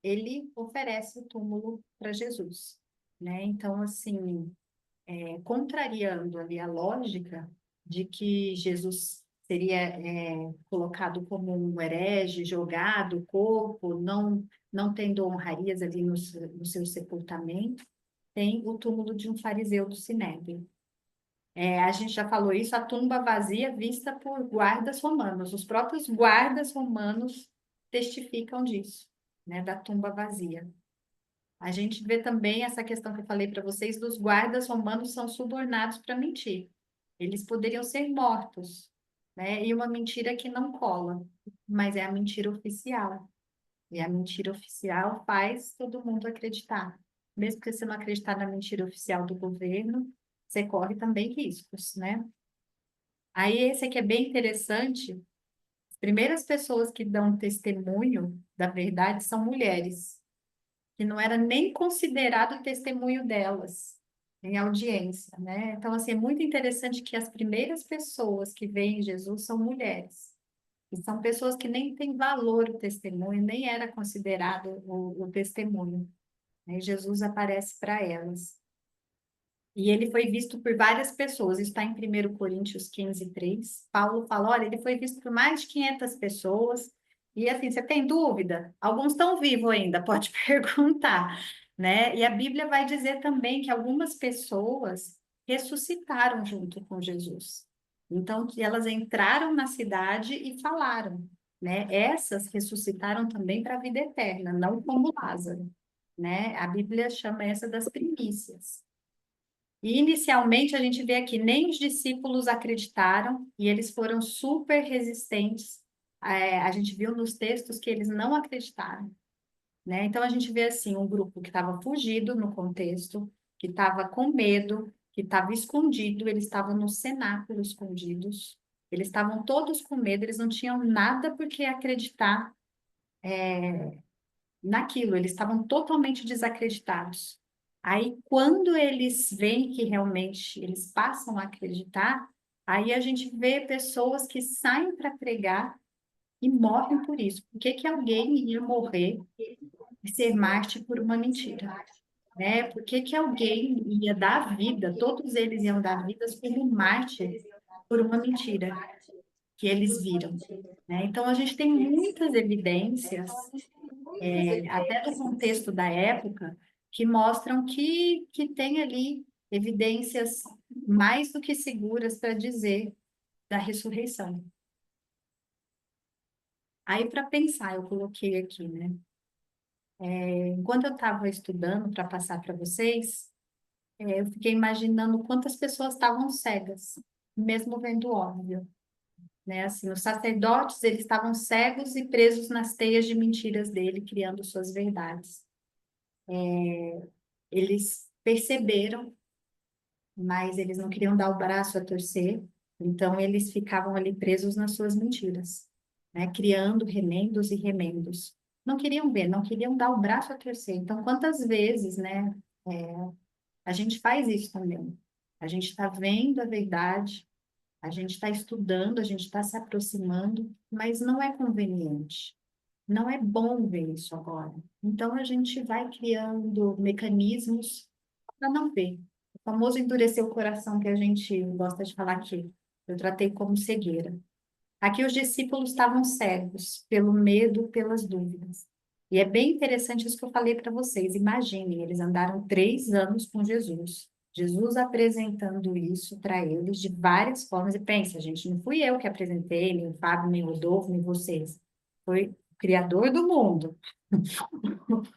ele oferece o túmulo para Jesus. né? Então, assim, contrariando ali a lógica de que Jesus seria colocado como um herege, jogado, corpo, não tendo honrarias ali no seu sepultamento, tem o túmulo de um fariseu do Sinédrio. A gente já falou isso, a tumba vazia vista por guardas romanos. Os próprios guardas romanos testificam disso, né, da tumba vazia. A gente vê também essa questão que eu falei para vocês, dos guardas romanos são subornados para mentir. Eles poderiam ser mortos, né? E uma mentira que não cola, mas é a mentira oficial. E a mentira oficial faz todo mundo acreditar. Mesmo que você não acreditar na mentira oficial do governo, você corre também riscos, né? Aí esse aqui é bem interessante. As primeiras pessoas que dão testemunho da verdade são mulheres, que não era nem considerado o testemunho delas em audiência, né? Então, assim, é muito interessante que as primeiras pessoas que veem Jesus são mulheres. E são pessoas que nem têm valor o testemunho, nem era considerado o testemunho, né? Jesus aparece para elas. E ele foi visto por várias pessoas, isso está em 1 Coríntios 15:3. Paulo fala, olha, ele foi visto por mais de 500 pessoas, e assim, você tem dúvida? Alguns estão vivos ainda, pode perguntar, né? E a Bíblia vai dizer também que algumas pessoas ressuscitaram junto com Jesus. Então, que elas entraram na cidade e falaram, né? Essas ressuscitaram também para a vida eterna, não como Lázaro, né? A Bíblia chama essa das primícias. E inicialmente a gente vê aqui, nem os discípulos acreditaram e eles foram super resistentes. A gente viu nos textos que eles não acreditaram, né? Então a gente vê assim um grupo que estava fugido no contexto, que estava com medo, que estava escondido, eles estavam no cenáculo escondidos, eles estavam todos com medo, eles não tinham nada por que acreditar naquilo, eles estavam totalmente desacreditados. Aí, quando eles veem que realmente eles passam a acreditar, aí a gente vê pessoas que saem para pregar e morrem por isso. Por que que alguém ia morrer e ser mártir por uma mentira? Né? Por que que alguém ia dar vida, todos eles iam dar vidas como mártir por uma mentira que eles viram, né? Então, a gente tem muitas evidências até do contexto da época, que mostram que tem ali evidências mais do que seguras para dizer da ressurreição. Aí, para pensar, eu coloquei aqui, né? Enquanto eu estava estudando para passar para vocês, eu fiquei imaginando quantas pessoas estavam cegas, mesmo vendo o óbvio, né? Assim, os sacerdotes, eles estavam cegos e presos nas teias de mentiras dele, criando suas verdades. Eles perceberam, mas eles não queriam dar o braço a torcer, então eles ficavam ali presos nas suas mentiras, né? Criando remendos e remendos. Não queriam ver, não queriam dar o braço a torcer. Então, quantas vezes, né, a gente faz isso também? A gente está vendo a verdade, a gente está estudando, a gente está se aproximando, mas não é conveniente. Não é bom ver isso agora. Então, a gente vai criando mecanismos para não ver. O famoso endurecer o coração que a gente gosta de falar aqui. Eu tratei como cegueira. Aqui os discípulos estavam cegos pelo medo, pelas dúvidas. E é bem interessante isso que eu falei para vocês. Imaginem, eles andaram 3 anos com Jesus. Jesus apresentando isso para eles de várias formas. E pensa, gente, não fui eu que apresentei, nem o Fábio, nem o Rodolfo, nem vocês. Foi o Criador do mundo,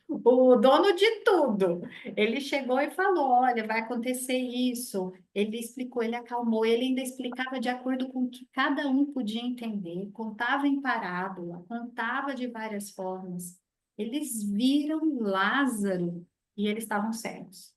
o dono de tudo. Ele chegou e falou: olha, vai acontecer isso. Ele explicou, ele acalmou, ele ainda explicava de acordo com o que cada um podia entender, contava em parábola, contava de várias formas. Eles viram Lázaro e eles estavam cegos.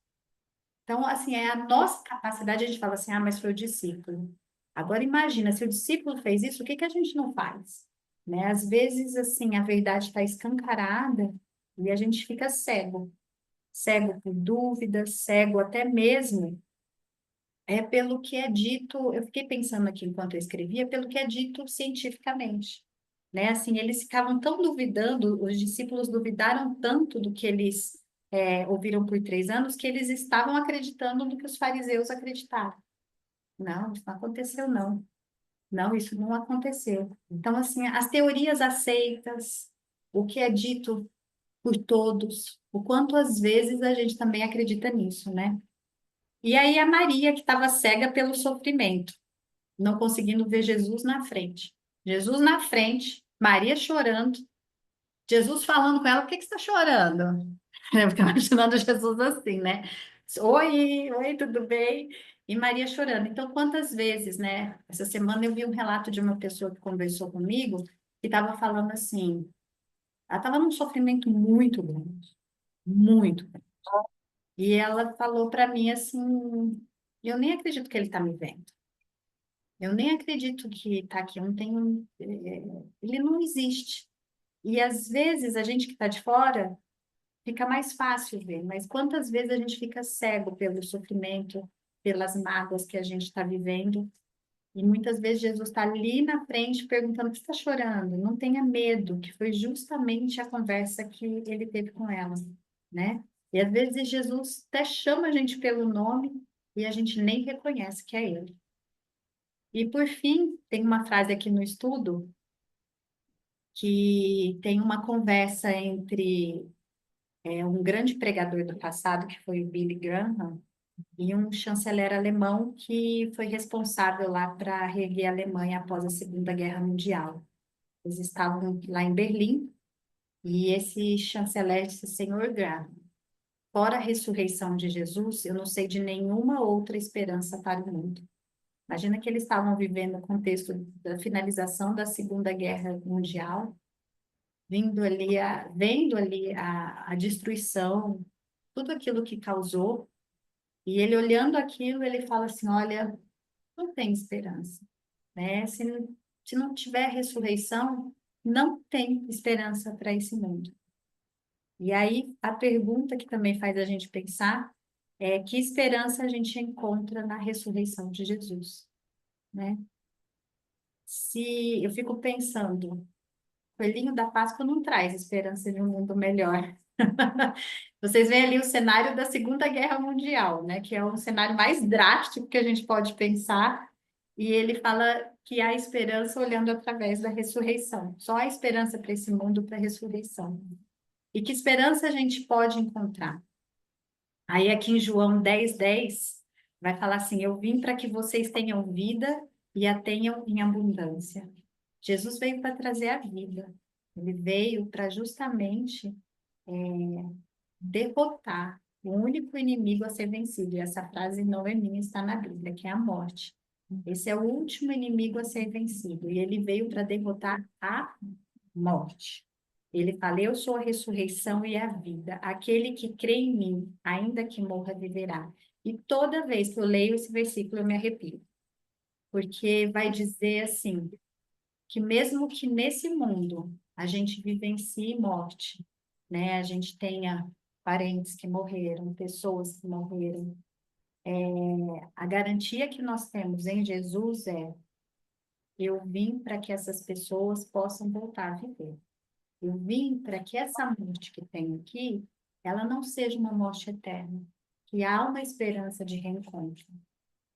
Então, assim, é a nossa capacidade, a gente fala assim, ah, mas foi o discípulo. Agora, imagina, se o discípulo fez isso, o que que a gente não faz? Né? Às vezes, assim, a verdade está escancarada e a gente fica cego. Cego por dúvidas, cego até mesmo pelo que é dito, eu fiquei pensando aqui enquanto eu escrevia, pelo que é dito cientificamente. Né? Assim, eles ficavam tão duvidando, os discípulos duvidaram tanto do que eles ouviram por 3 anos que eles estavam acreditando no que os fariseus acreditaram. Não, isso não aconteceu, não. Não, isso não aconteceu. Então, assim, as teorias aceitas, o que é dito por todos, o quanto às vezes a gente também acredita nisso, né? E aí a Maria, que estava cega pelo sofrimento, não conseguindo ver Jesus na frente. Jesus na frente, Maria chorando, Jesus falando com ela, por que que você está chorando? Eu ficava imaginando Jesus assim, né? Oi, tudo bem? E Maria chorando. Então, quantas vezes, né? Essa semana eu vi um relato de uma pessoa que conversou comigo e estava falando assim, ela estava num sofrimento muito grande, muito grande. E ela falou para mim assim, eu nem acredito que ele está me vendo. Eu nem acredito que está aqui, eu não tenho, ele não existe. E às vezes a gente que está de fora fica mais fácil ver, mas quantas vezes a gente fica cego pelo sofrimento, pelas mágoas que a gente está vivendo, e muitas vezes Jesus está ali na frente perguntando: por que você está chorando? Não tenha medo, que foi justamente a conversa que ele teve com ela, né? E às vezes Jesus até chama a gente pelo nome e a gente nem reconhece que é ele. E por fim, tem uma frase aqui no estudo que tem uma conversa entre um grande pregador do passado, que foi o Billy Graham, e um chanceler alemão que foi responsável lá para reerguer a Alemanha após a Segunda Guerra Mundial. Eles estavam lá em Berlim, e esse chanceler disse: Senhor Graham, fora a ressurreição de Jesus, eu não sei de nenhuma outra esperança para o mundo. Imagina que eles estavam vivendo o contexto da finalização da Segunda Guerra Mundial, vendo ali a destruição, tudo aquilo que causou, e ele olhando aquilo, ele fala assim: olha, não tem esperança, né? Se não tiver ressurreição, não tem esperança para esse mundo. E aí, a pergunta que também faz a gente pensar é: que esperança a gente encontra na ressurreição de Jesus, né? Se eu fico pensando, o coelhinho da Páscoa não traz esperança de um mundo melhor. Vocês veem ali o cenário da Segunda Guerra Mundial, né? Que é um cenário mais drástico que a gente pode pensar. E ele fala que há esperança olhando através da ressurreição. Só há esperança para esse mundo, para a ressurreição. E que esperança a gente pode encontrar? Aí aqui em João 10:10, vai falar assim: eu vim para que vocês tenham vida e a tenham em abundância. Jesus veio para trazer a vida. Ele veio para justamente derrotar o único inimigo a ser vencido. E essa frase não é minha, está na Bíblia, que é a morte. Esse é o último inimigo a ser vencido. E ele veio para derrotar a morte. Ele fala: eu sou a ressurreição e a vida. Aquele que crê em mim, ainda que morra, viverá. E toda vez que eu leio esse versículo, eu me arrepio. Porque vai dizer assim, que mesmo que nesse mundo a gente vivencie morte, né? A gente tenha parentes que morreram, pessoas que morreram. A garantia que nós temos em Jesus é: eu vim para que essas pessoas possam voltar a viver. Eu vim para que essa morte que tem aqui, ela não seja uma morte eterna, que há uma esperança de reencontro.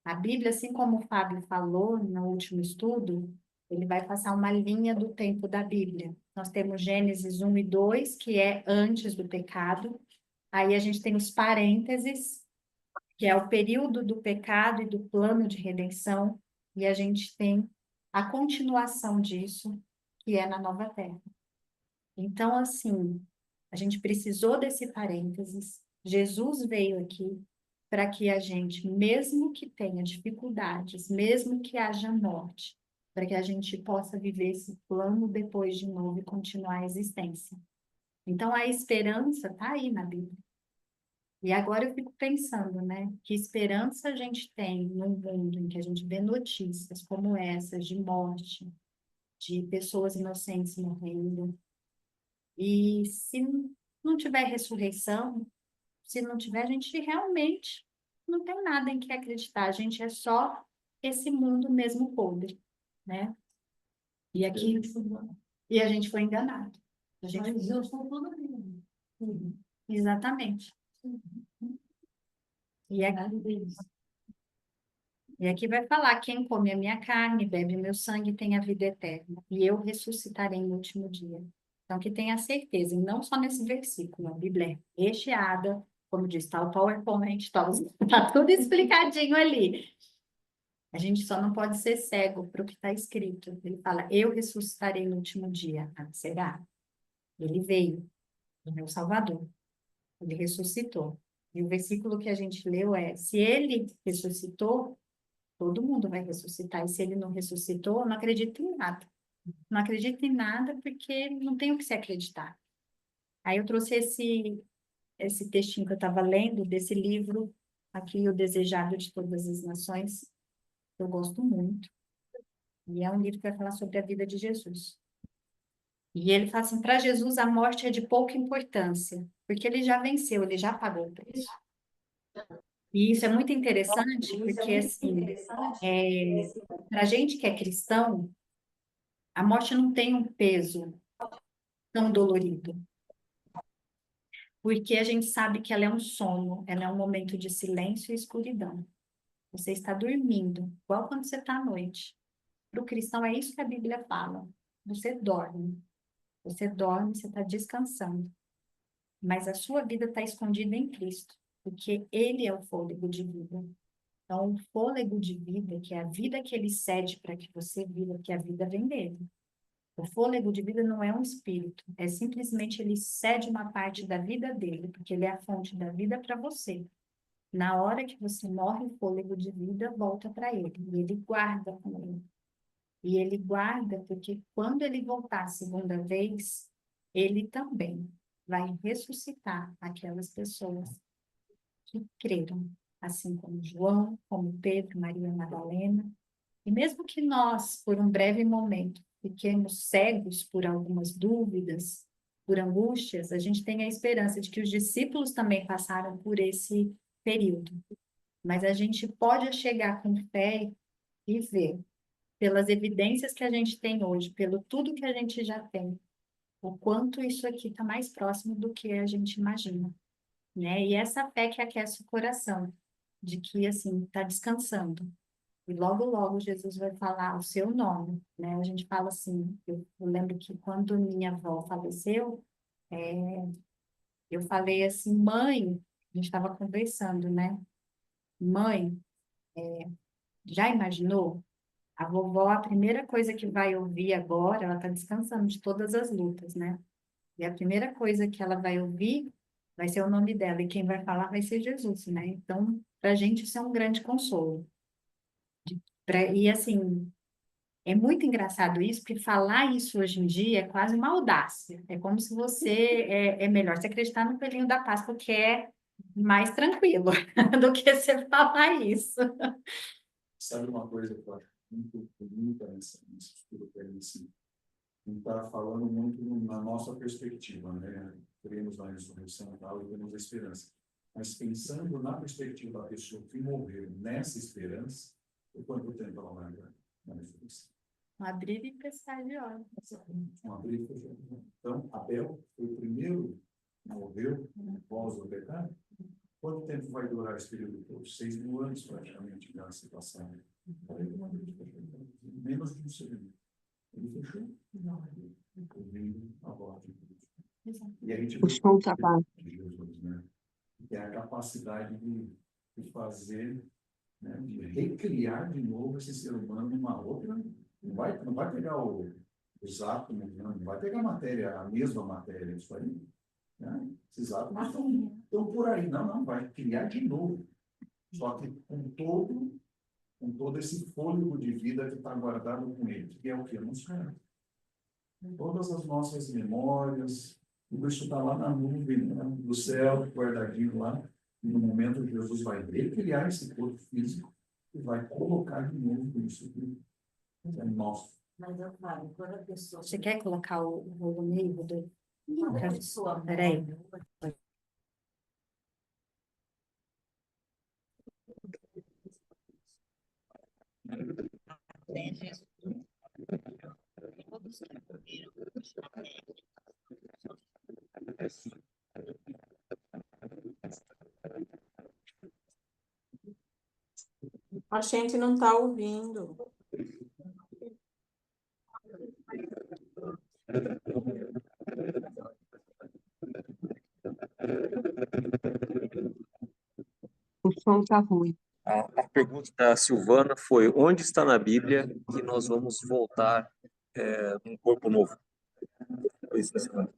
A Bíblia, assim como o Fábio falou no último estudo, ele vai passar uma linha do tempo da Bíblia. Nós temos Gênesis 1 e 2, que é antes do pecado. Aí a gente tem os parênteses, que é o período do pecado e do plano de redenção. E a gente tem a continuação disso, que é na nova terra. Então, assim, a gente precisou desse parênteses. Jesus veio aqui para que a gente, mesmo que tenha dificuldades, mesmo que haja morte, para que a gente possa viver esse plano depois de novo e continuar a existência. Então, a esperança está aí na Bíblia. E agora eu fico pensando, né? Que esperança a gente tem num mundo em que a gente vê notícias como essas de morte, de pessoas inocentes morrendo. E se não tiver ressurreição, se não tiver, a gente realmente não tem nada em que acreditar. A gente é só esse mundo mesmo podre, né? E aqui, e a gente foi enganado. A gente Mas eu sou toda minha. Exatamente. E aqui, e aqui vai falar: quem come a minha carne, bebe meu sangue, tem a vida eterna, e eu ressuscitarei no último dia. Então, que tenha certeza, e não só nesse versículo, a Bíblia é recheada, como diz, está o PowerPoint, está tá tudo explicadinho ali. A gente só não pode ser cego para o que está escrito. Ele fala: eu ressuscitarei no último dia. Ah, será? Ele veio, ele é o Salvador. Ele ressuscitou. E o versículo que a gente leu é: se ele ressuscitou, todo mundo vai ressuscitar. E se ele não ressuscitou, eu não acredito em nada. Não acredito em nada porque não tem o que se acreditar. Aí eu trouxe esse textinho que eu estava lendo, desse livro aqui, O Desejado de Todas as Nações, que eu gosto muito. E é um livro que vai falar sobre a vida de Jesus. E ele fala assim: para Jesus a morte é de pouca importância, porque ele já venceu, ele já pagou o preço. E isso é muito interessante, porque assim, para a gente que é cristão, a morte não tem um peso tão dolorido, porque a gente sabe que ela é um sono, ela é um momento de silêncio e escuridão. Você está dormindo, igual quando você está à noite. Para o cristão é isso que a Bíblia fala. Você dorme, você está descansando, mas a sua vida está escondida em Cristo, porque Ele é o fôlego de vida. Então, o fôlego de vida, que é a vida que Ele cede para que você viva, porque a vida vem dele. O fôlego de vida não é um espírito, é simplesmente Ele cede uma parte da vida dele, porque Ele é a fonte da vida para você. Na hora que você morre, o fôlego de vida volta para Ele, e Ele guarda com Ele. E Ele guarda porque quando Ele voltar a segunda vez, Ele também vai ressuscitar aquelas pessoas que creram, assim como João, como Pedro, Maria Madalena. E mesmo que nós, por um breve momento, fiquemos cegos por algumas dúvidas, por angústias, a gente tem a esperança de que os discípulos também passaram por esse período. Mas a gente pode chegar com fé e ver, pelas evidências que a gente tem hoje, pelo tudo que a gente já tem, o quanto isso aqui está mais próximo do que a gente imagina, né? E essa fé que aquece o coração, de que, assim, está descansando. E logo, logo, Jesus vai falar o seu nome, né? A gente fala assim, eu lembro que quando minha avó faleceu, eu falei assim: mãe, a gente estava conversando, né? Mãe, já imaginou? A vovó, a primeira coisa que vai ouvir agora, ela está descansando de todas as lutas, né? E a primeira coisa que ela vai ouvir vai ser o nome dela, e quem vai falar vai ser Jesus, né? Então, para a gente isso é um grande consolo. E assim, é muito engraçado isso, porque falar isso hoje em dia é quase uma audácia. É como se você é melhor se acreditar no coelhinho da Páscoa, que é mais tranquilo do que você falar isso. Sabe uma coisa que eu acho muito bonita nesse estudo que a gente está falando muito na nossa perspectiva, né? Cremos na ressurreição e tal, e temos a esperança. Mas pensando na perspectiva da pessoa que morreu nessa esperança, por quanto tempo ela vai agora na ressurreição? Abrir e pescar de óleo. Um abrir e fechar. Então, Abel foi o primeiro que morreu após o pecado. Quanto tempo vai durar esse período todo? 6.000 anos, praticamente, já se passaram. Menos de um segundo. Ele fechou. Ouvindo a voz de Deus. E a gente Puxou o sapato. de Jesus, né? Que é a capacidade de fazer, né? De recriar de novo esse ser humano numa outra. Não vai pegar os átomos, não vai pegar a matéria, a mesma matéria, isso aí. Né? Esses átomos estão por aí. Não, vai criar de novo. Só que com todo esse fôlego de vida que está guardado com ele, que é o que? Não sei. Todas as nossas memórias, tudo isso está lá na nuvem, né? Do céu, guardadinho lá. E no momento Jesus vai recriar esse corpo físico e vai colocar de novo isso aqui. É nosso. Mas eu falo, quando a pessoa... Você quer colocar o volume do... Quando a pessoa... Peraí. Né, Jesus? Todos que morreram, A gente não está ouvindo. O som tá ruim. A pergunta da Silvana foi: onde está na Bíblia que nós vamos voltar num corpo novo? Foi isso da Silvana.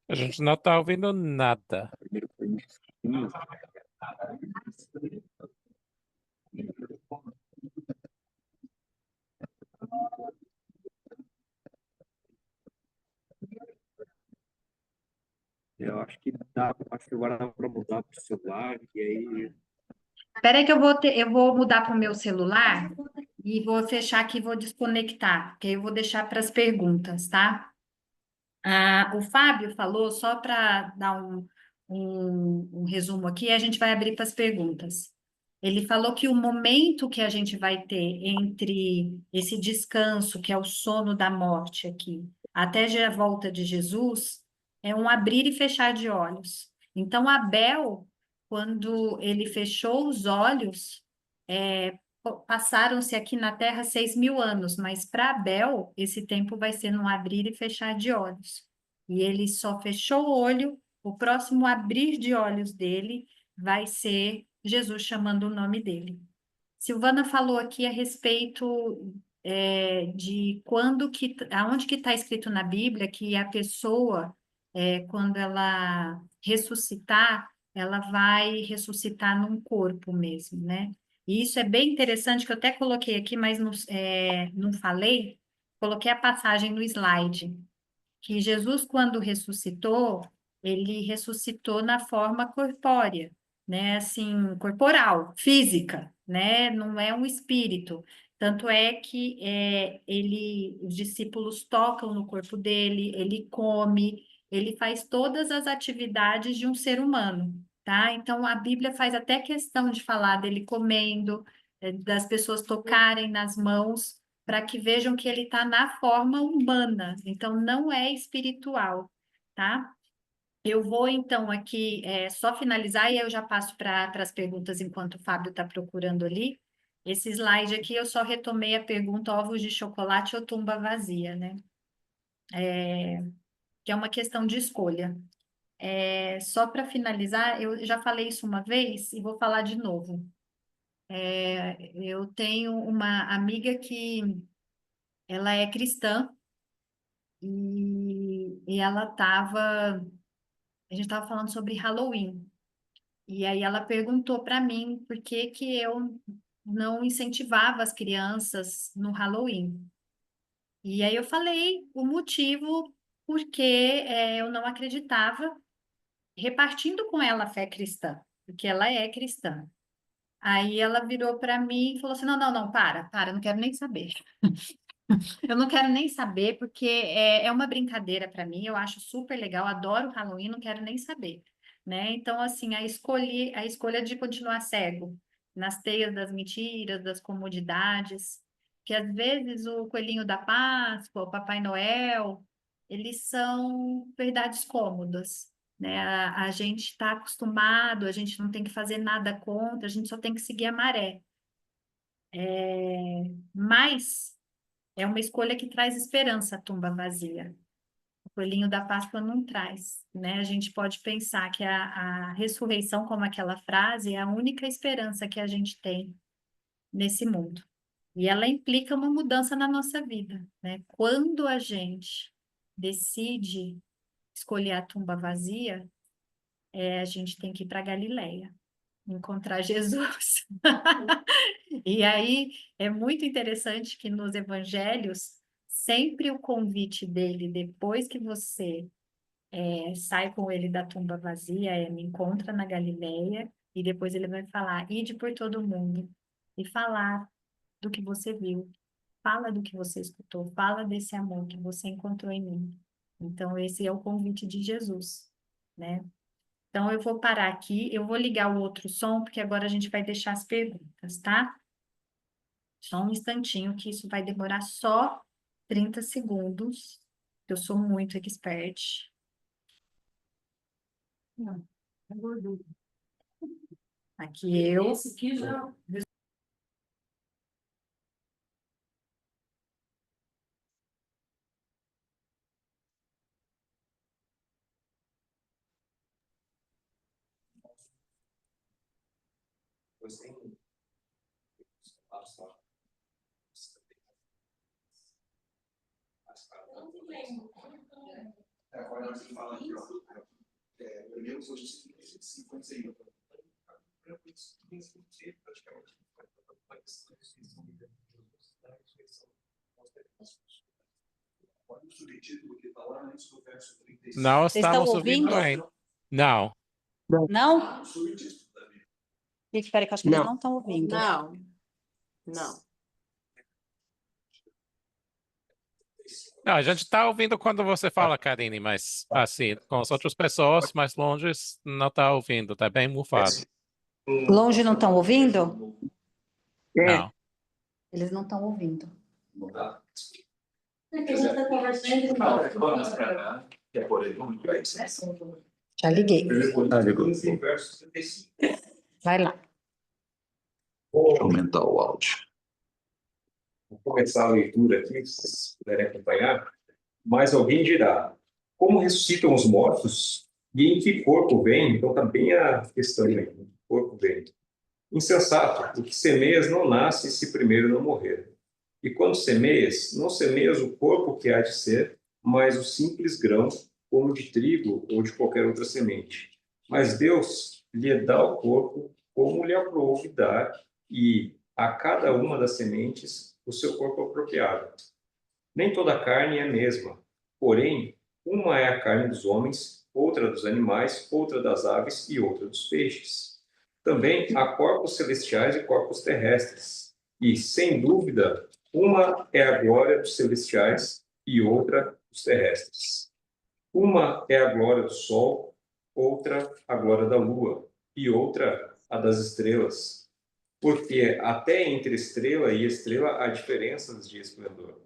A gente não está ouvindo nada. Primeiro foi isso. Eu acho que agora dá para mudar para o celular, e aí Espera aí que eu vou mudar para o meu celular e vou fechar aqui e vou desconectar, porque aí eu vou deixar para as perguntas, tá? O Fábio falou, só para dar um resumo aqui, a gente vai abrir para as perguntas. Ele falou que o momento que a gente vai ter entre esse descanso, que é o sono da morte aqui, até a volta de Jesus, é um abrir e fechar de olhos. Então, Abel, quando ele fechou os olhos, passaram-se aqui na Terra 6.000 anos, mas para Abel, esse tempo vai ser num abrir e fechar de olhos. E ele só fechou o olho, o próximo abrir de olhos dele vai ser Jesus chamando o nome dele. Silvana falou aqui a respeito de aonde que está escrito na Bíblia que a pessoa, quando ela ressuscitar, ela vai ressuscitar num corpo mesmo, né? E isso é bem interessante, que eu até coloquei aqui, mas não falei. Coloquei a passagem no slide que Jesus, quando ressuscitou, ele ressuscitou na forma corpórea, né? Assim, corporal, física, né? Não é um espírito. Tanto é que os discípulos tocam no corpo dele, ele come, ele faz todas as atividades de um ser humano, tá? Então a Bíblia faz até questão de falar dele comendo, das pessoas tocarem nas mãos para que vejam que ele está na forma humana, então não é espiritual, tá? Eu vou então aqui só finalizar e eu já passo para as perguntas enquanto o Fábio está procurando ali. Esse slide aqui eu só retomei a pergunta ovos de chocolate ou tumba vazia, né? Que é uma questão de escolha. Só para finalizar, eu já falei isso uma vez e vou falar de novo. Eu tenho uma amiga que ela é cristã. E a gente estava falando sobre Halloween. E aí ela perguntou para mim por que que eu não incentivava as crianças no Halloween. E aí eu falei o motivo porque eu não acreditava, repartindo com ela a fé cristã, porque ela é cristã. Aí ela virou para mim e falou assim: não, não, não, para, não quero nem saber. Eu não quero nem saber, porque é uma brincadeira para mim, eu acho super legal, adoro Halloween, não quero nem saber, né? Então, assim, a escolha de continuar cego nas teias das mentiras, das comodidades, que às vezes o coelhinho da Páscoa, o Papai Noel, eles são verdades cômodas, né? A gente está acostumado, a gente não tem que fazer nada contra, a gente só tem que seguir a maré. Mas é uma escolha que traz esperança, a tumba vazia. O coelhinho da Páscoa não traz, né? A gente pode pensar que a ressurreição, como aquela frase, é a única esperança que a gente tem nesse mundo. E ela implica uma mudança na nossa vida, né? Quando a gente decide escolher a tumba vazia, a gente tem que ir para Galileia, encontrar Jesus. E aí é muito interessante que nos evangelhos, sempre o convite dele, depois que você sai com ele da tumba vazia, me encontra na Galileia, e depois ele vai falar, ide por todo mundo, e falar do que você viu. Fala do que você escutou, fala desse amor que você encontrou em mim. Então, esse é o convite de Jesus, né? Então, eu vou parar aqui, eu vou ligar o outro som, porque agora a gente vai deixar as perguntas, tá? Só um instantinho, que isso vai demorar só 30 segundos. Eu sou muito expert. Não, é gordura. Aqui eu. Esse aqui já. Agora você fala aqui, ó. Primeiro os 55%. Olha o subtítulo que está lá antes do verso 35. Não Vocês estão estamos ouvindo ouvindo? bem. Não. Não? O subtítulo da Bíblia. Gente, peraí, que eu acho que eles não estão ouvindo. Não, não. Não, a gente está ouvindo quando você fala, Karine, mas assim, com as outras pessoas mais longe, não está ouvindo, está bem mufado. Longe não estão ouvindo? Não. Eles não estão ouvindo. Não dá? É que a gente está conversando. Vamos para cá. Quer por aí? Vamos para isso. Já liguei. Verso 35. Vai lá. Deixa eu aumentar o áudio. Vou começar a leitura aqui, se vocês puderem acompanhar. Mas alguém dirá: como ressuscitam os mortos? E em que corpo vem? Então está bem a questão aí. Em que corpo vem? Insensato, o que semeias não nasce se primeiro não morrer. E quando semeias, não semeias o corpo que há de ser, mas o simples grão, como de trigo ou de qualquer outra semente. Mas Deus lhe dá o corpo como lhe aprouve dar, e a cada uma das sementes o seu corpo apropriado. Nem toda a carne é a mesma, porém, uma é a carne dos homens, outra dos animais, outra das aves e outra dos peixes. Também há corpos celestiais e corpos terrestres, e, sem dúvida, uma é a glória dos celestiais e outra dos terrestres. Uma é a glória do sol, outra a glória da lua, e outra a das estrelas. Porque até entre estrela e estrela há diferenças de esplendor.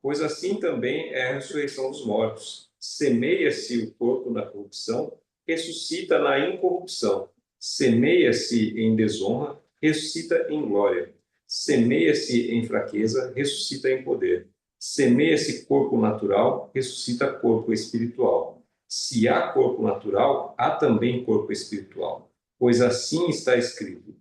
Pois assim também é a ressurreição dos mortos. Semeia-se o corpo na corrupção, ressuscita na incorrupção. Semeia-se em desonra, ressuscita em glória. Semeia-se em fraqueza, ressuscita em poder. Semeia-se corpo natural, ressuscita corpo espiritual. Se há corpo natural, há também corpo espiritual. Pois assim está escrito: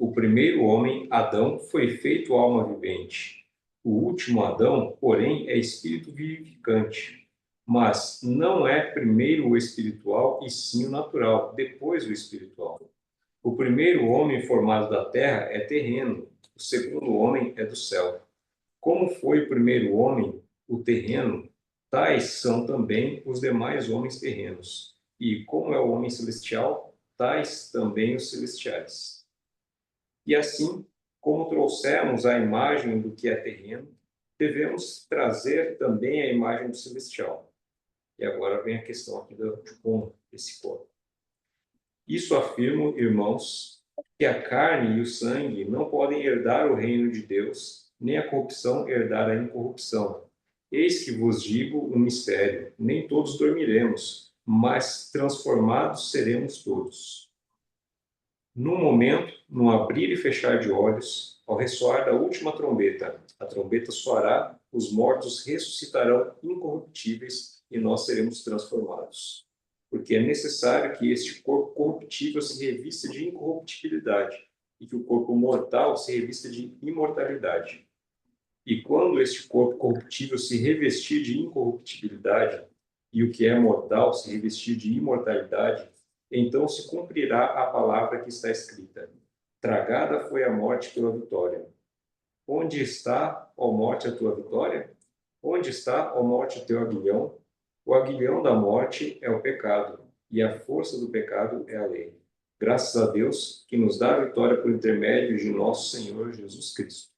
o primeiro homem, Adão, foi feito alma vivente. O último Adão, porém, é espírito vivificante. Mas não é primeiro o espiritual, e sim o natural, depois o espiritual. O primeiro homem formado da terra é terreno, o segundo homem é do céu. Como foi o primeiro homem, o terreno, tais são também os demais homens terrenos. E como é o homem celestial, tais também os celestiais. E assim, como trouxemos a imagem do que é terreno, devemos trazer também a imagem do celestial. E agora vem a questão aqui de como esse corpo. Isso afirmo, irmãos, que a carne e o sangue não podem herdar o reino de Deus, nem a corrupção herdar a incorrupção. Eis que vos digo um mistério: nem todos dormiremos, mas transformados seremos todos. Num momento, num abrir e fechar de olhos, ao ressoar da última trombeta, a trombeta soará, os mortos ressuscitarão incorruptíveis e nós seremos transformados. Porque é necessário que este corpo corruptível se revista de incorruptibilidade e que o corpo mortal se revista de imortalidade. E quando este corpo corruptível se revestir de incorruptibilidade e o que é mortal se revestir de imortalidade, então se cumprirá a palavra que está escrita: tragada foi a morte pela vitória. Onde está, ó morte, a tua vitória? Onde está, ó morte, o teu aguilhão? O aguilhão da morte é o pecado, e a força do pecado é a lei. Graças a Deus, que nos dá a vitória por intermédio de nosso Senhor Jesus Cristo.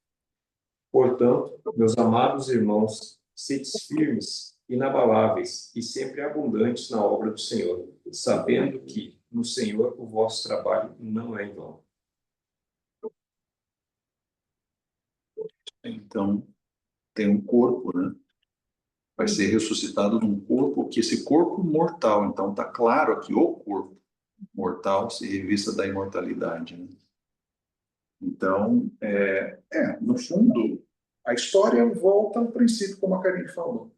Portanto, meus amados irmãos, sede firmes, inabaláveis e sempre abundantes na obra do Senhor, sabendo que no Senhor o vosso trabalho não é em vão. Então, tem um corpo, né? Vai ser ressuscitado num corpo, que esse corpo mortal, então está claro aqui, o corpo mortal se revista da imortalidade, né? Então, no fundo, a história volta ao princípio, como a Karine falou.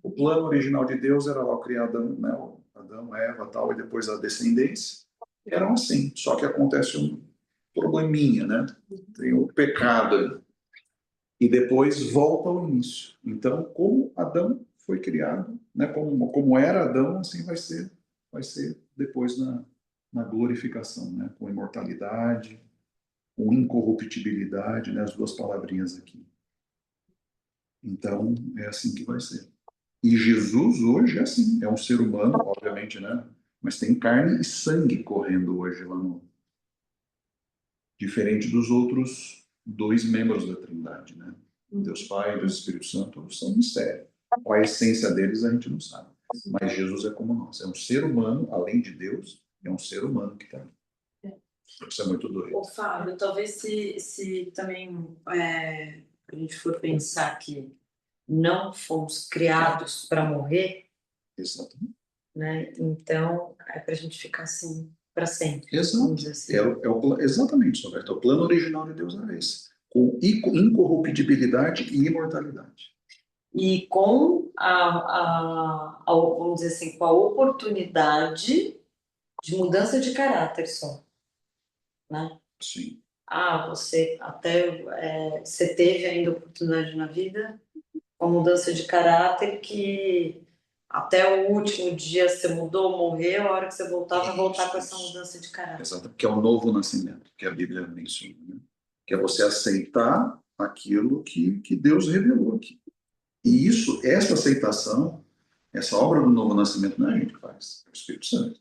O plano original de Deus era lá criar Adão, né? Adão, Eva, tal, e depois a descendência. Eram assim, só que acontece um probleminha, né? Tem o pecado ali. E depois volta ao início. Então, como Adão foi criado, né? Como era Adão, assim vai ser depois na glorificação, né? Com imortalidade, com incorruptibilidade, né? As duas palavrinhas aqui. Então, é assim que vai ser. E Jesus hoje é assim, é um ser humano, obviamente, né? Mas tem carne e sangue correndo hoje lá no... Diferente dos outros dois membros da Trindade, né? Deus Pai e Deus Espírito Santo são mistério. Qual a essência deles a gente não sabe. Mas Jesus é como nós. É um ser humano, além de Deus, é um ser humano que está ali. Isso é muito doido. Ô, Fábio, talvez se também a gente for pensar que não fomos criados para morrer, Exatamente. né? Então é para a gente ficar assim para sempre. Exato. Vamos dizer assim. Exatamente, Roberto. O plano original de Deus era esse. Com incorruptibilidade e imortalidade. E com vamos dizer assim, com a oportunidade de mudança de caráter só, né? Sim. Você você teve ainda oportunidade na vida, uma mudança de caráter que até o último dia você mudou, morreu, a hora que você voltar com essa mudança de caráter. Exato, porque é o novo nascimento, que a Bíblia menciona, né? Que é você aceitar aquilo que Deus revelou aqui. E essa aceitação, essa obra do novo nascimento, não é a gente que faz, é o Espírito Santo.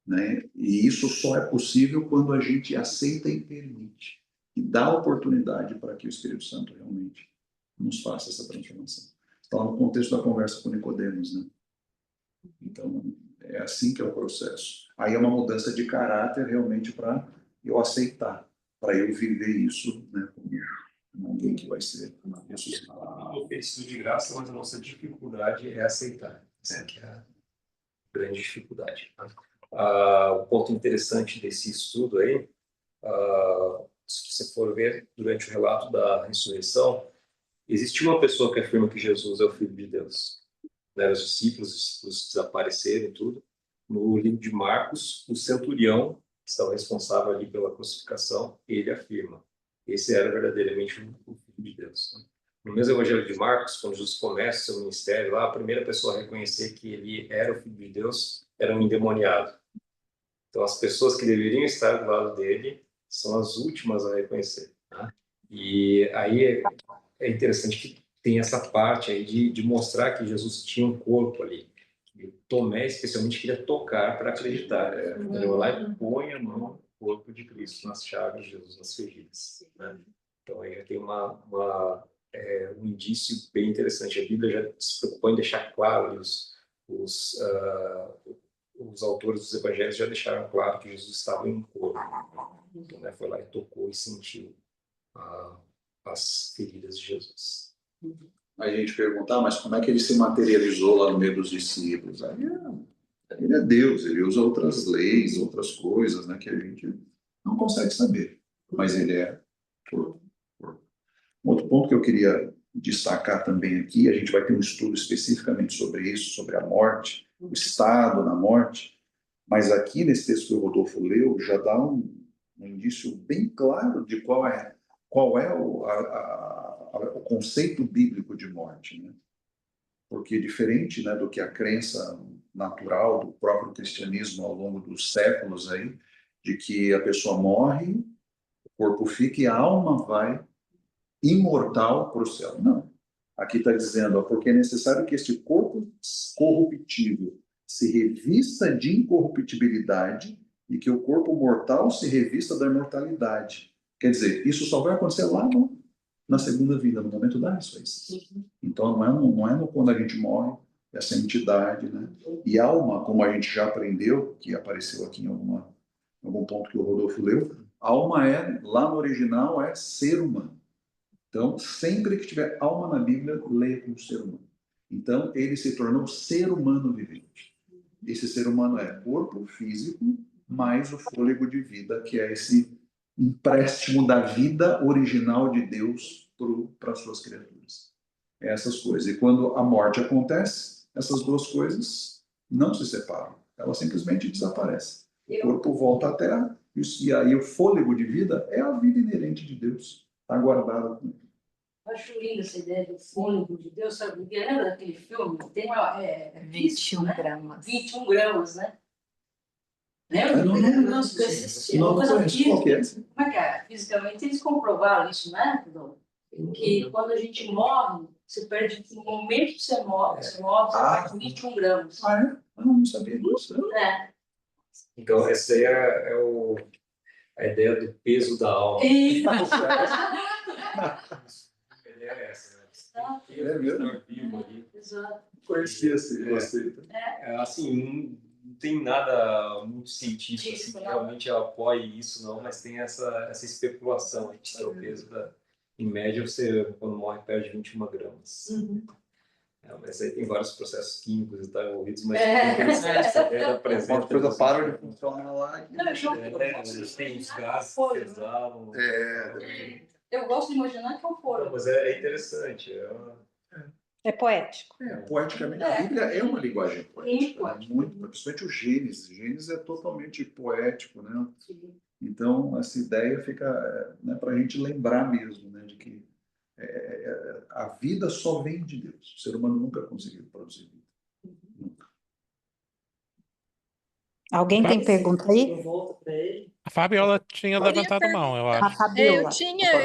Né? E isso só é possível quando a gente aceita e permite. E dá oportunidade para que o Espírito Santo realmente nos faça essa transformação. Está lá no contexto da conversa com Nicodemos, né? Então, é assim que é o processo. Aí é uma mudança de caráter realmente para eu aceitar, para eu viver isso, né, como alguém que vai ser ressuscitado. Oferecido de graça, mas a nossa dificuldade é aceitar. Essa que é a grande dificuldade. Um ponto interessante desse estudo aí, se você for ver durante o relato da ressurreição, existe uma pessoa que afirma que Jesus é o Filho de Deus. Né? Os discípulos desapareceram e tudo. No livro de Marcos, o centurião, que estava responsável ali pela crucificação, ele afirma: esse era verdadeiramente o Filho de Deus. No mesmo Evangelho de Marcos, quando Jesus começa seu ministério lá, a primeira pessoa a reconhecer que ele era o Filho de Deus era um endemoniado. Então, as pessoas que deveriam estar do lado dele são as últimas a reconhecer. Tá? E aí é interessante que tem essa parte aí de mostrar que Jesus tinha um corpo ali. E Tomé, especialmente, queria tocar para acreditar. Ele vai lá e põe a mão no corpo de Cristo, nas chagas de Jesus, nas feridas. Né? Então, aí tem um indício bem interessante. A Bíblia já se preocupou em deixar claro ali os autores dos evangelhos já deixaram claro que Jesus estava em um corpo. Então, né, foi lá e tocou e sentiu as feridas de Jesus. Aí a gente pergunta, mas como é que ele se materializou lá no meio dos discípulos? Aí ele é Deus, ele usa outras leis, outras coisas, né, que a gente não consegue saber. Mas ele é corpo. Outro ponto que eu queria destacar também aqui, a gente vai ter um estudo especificamente sobre isso, sobre a morte, o estado na morte, mas aqui nesse texto que o Rodolfo leu, já dá um indício bem claro de qual é o conceito bíblico de morte, né? Porque diferente, né, do que a crença natural do próprio cristianismo ao longo dos séculos aí, de que a pessoa morre, o corpo fica e a alma vai imortal para o céu. Não. Aqui está dizendo, porque é necessário que este corpo corruptível se revista de incorruptibilidade e que o corpo mortal se revista da imortalidade. Quer dizer, isso só vai acontecer lá na segunda vida, no momento da ressurreição. Então, não é quando a gente morre, essa entidade, né? E alma, como a gente já aprendeu, que apareceu aqui em algum ponto que o Rodolfo leu, alma lá no original, é ser humano. Então, sempre que tiver alma na Bíblia, leia como ser humano. Então, ele se tornou ser humano vivente. Esse ser humano é corpo físico, mais o fôlego de vida, que é esse empréstimo da vida original de Deus para as suas criaturas. Essas coisas. E quando a morte acontece, essas duas coisas não se separam. Elas simplesmente desaparecem. O corpo volta à terra, e aí o fôlego de vida é a vida inerente de Deus. Está guardada com ele. Acho linda essa ideia do fôlego de Deus, sabe? Porque lembra daquele filme? Tem 21 né? gramas. 21 gramas, né? Lembra? Não que eu assisti. Não, Uma coisa conheço. Qual que é? física. Como é que é? Fisicamente eles comprovaram isso, né? Que quando a gente morre, você perde, no momento que você morre, você perde 21 gramas. Ah, é? Ah, não sabia disso. É. Então, essa aí a ideia do peso da alma. A ideia é essa, né? Você tem que estar vivo ali. Exato. Conhecia esse conceito. Assim, não tem nada muito científico assim, que Não. realmente apoie isso, não, mas tem essa especulação aí de que o peso em média, você, quando morre, perde 21 gramas. Mas aí tem vários processos químicos e tal envolvidos, mas é interessante essa ideia da presença. Uma coisa para de funcionar lá. Tem os gases que exalam. Eu gosto de imaginar que é um fôlego. Mas é interessante. É poético. Poeticamente, a Bíblia é uma linguagem poética. Né? Muito, principalmente o Gênesis. Gênesis é totalmente poético, né? Então, essa ideia fica para a gente lembrar mesmo, né, de que a vida só vem de Deus. O ser humano nunca conseguiu produzir vida. Nunca. Alguém tem pergunta aí? A Fabiola tinha levantado a mão, eu A acho. Fabiola.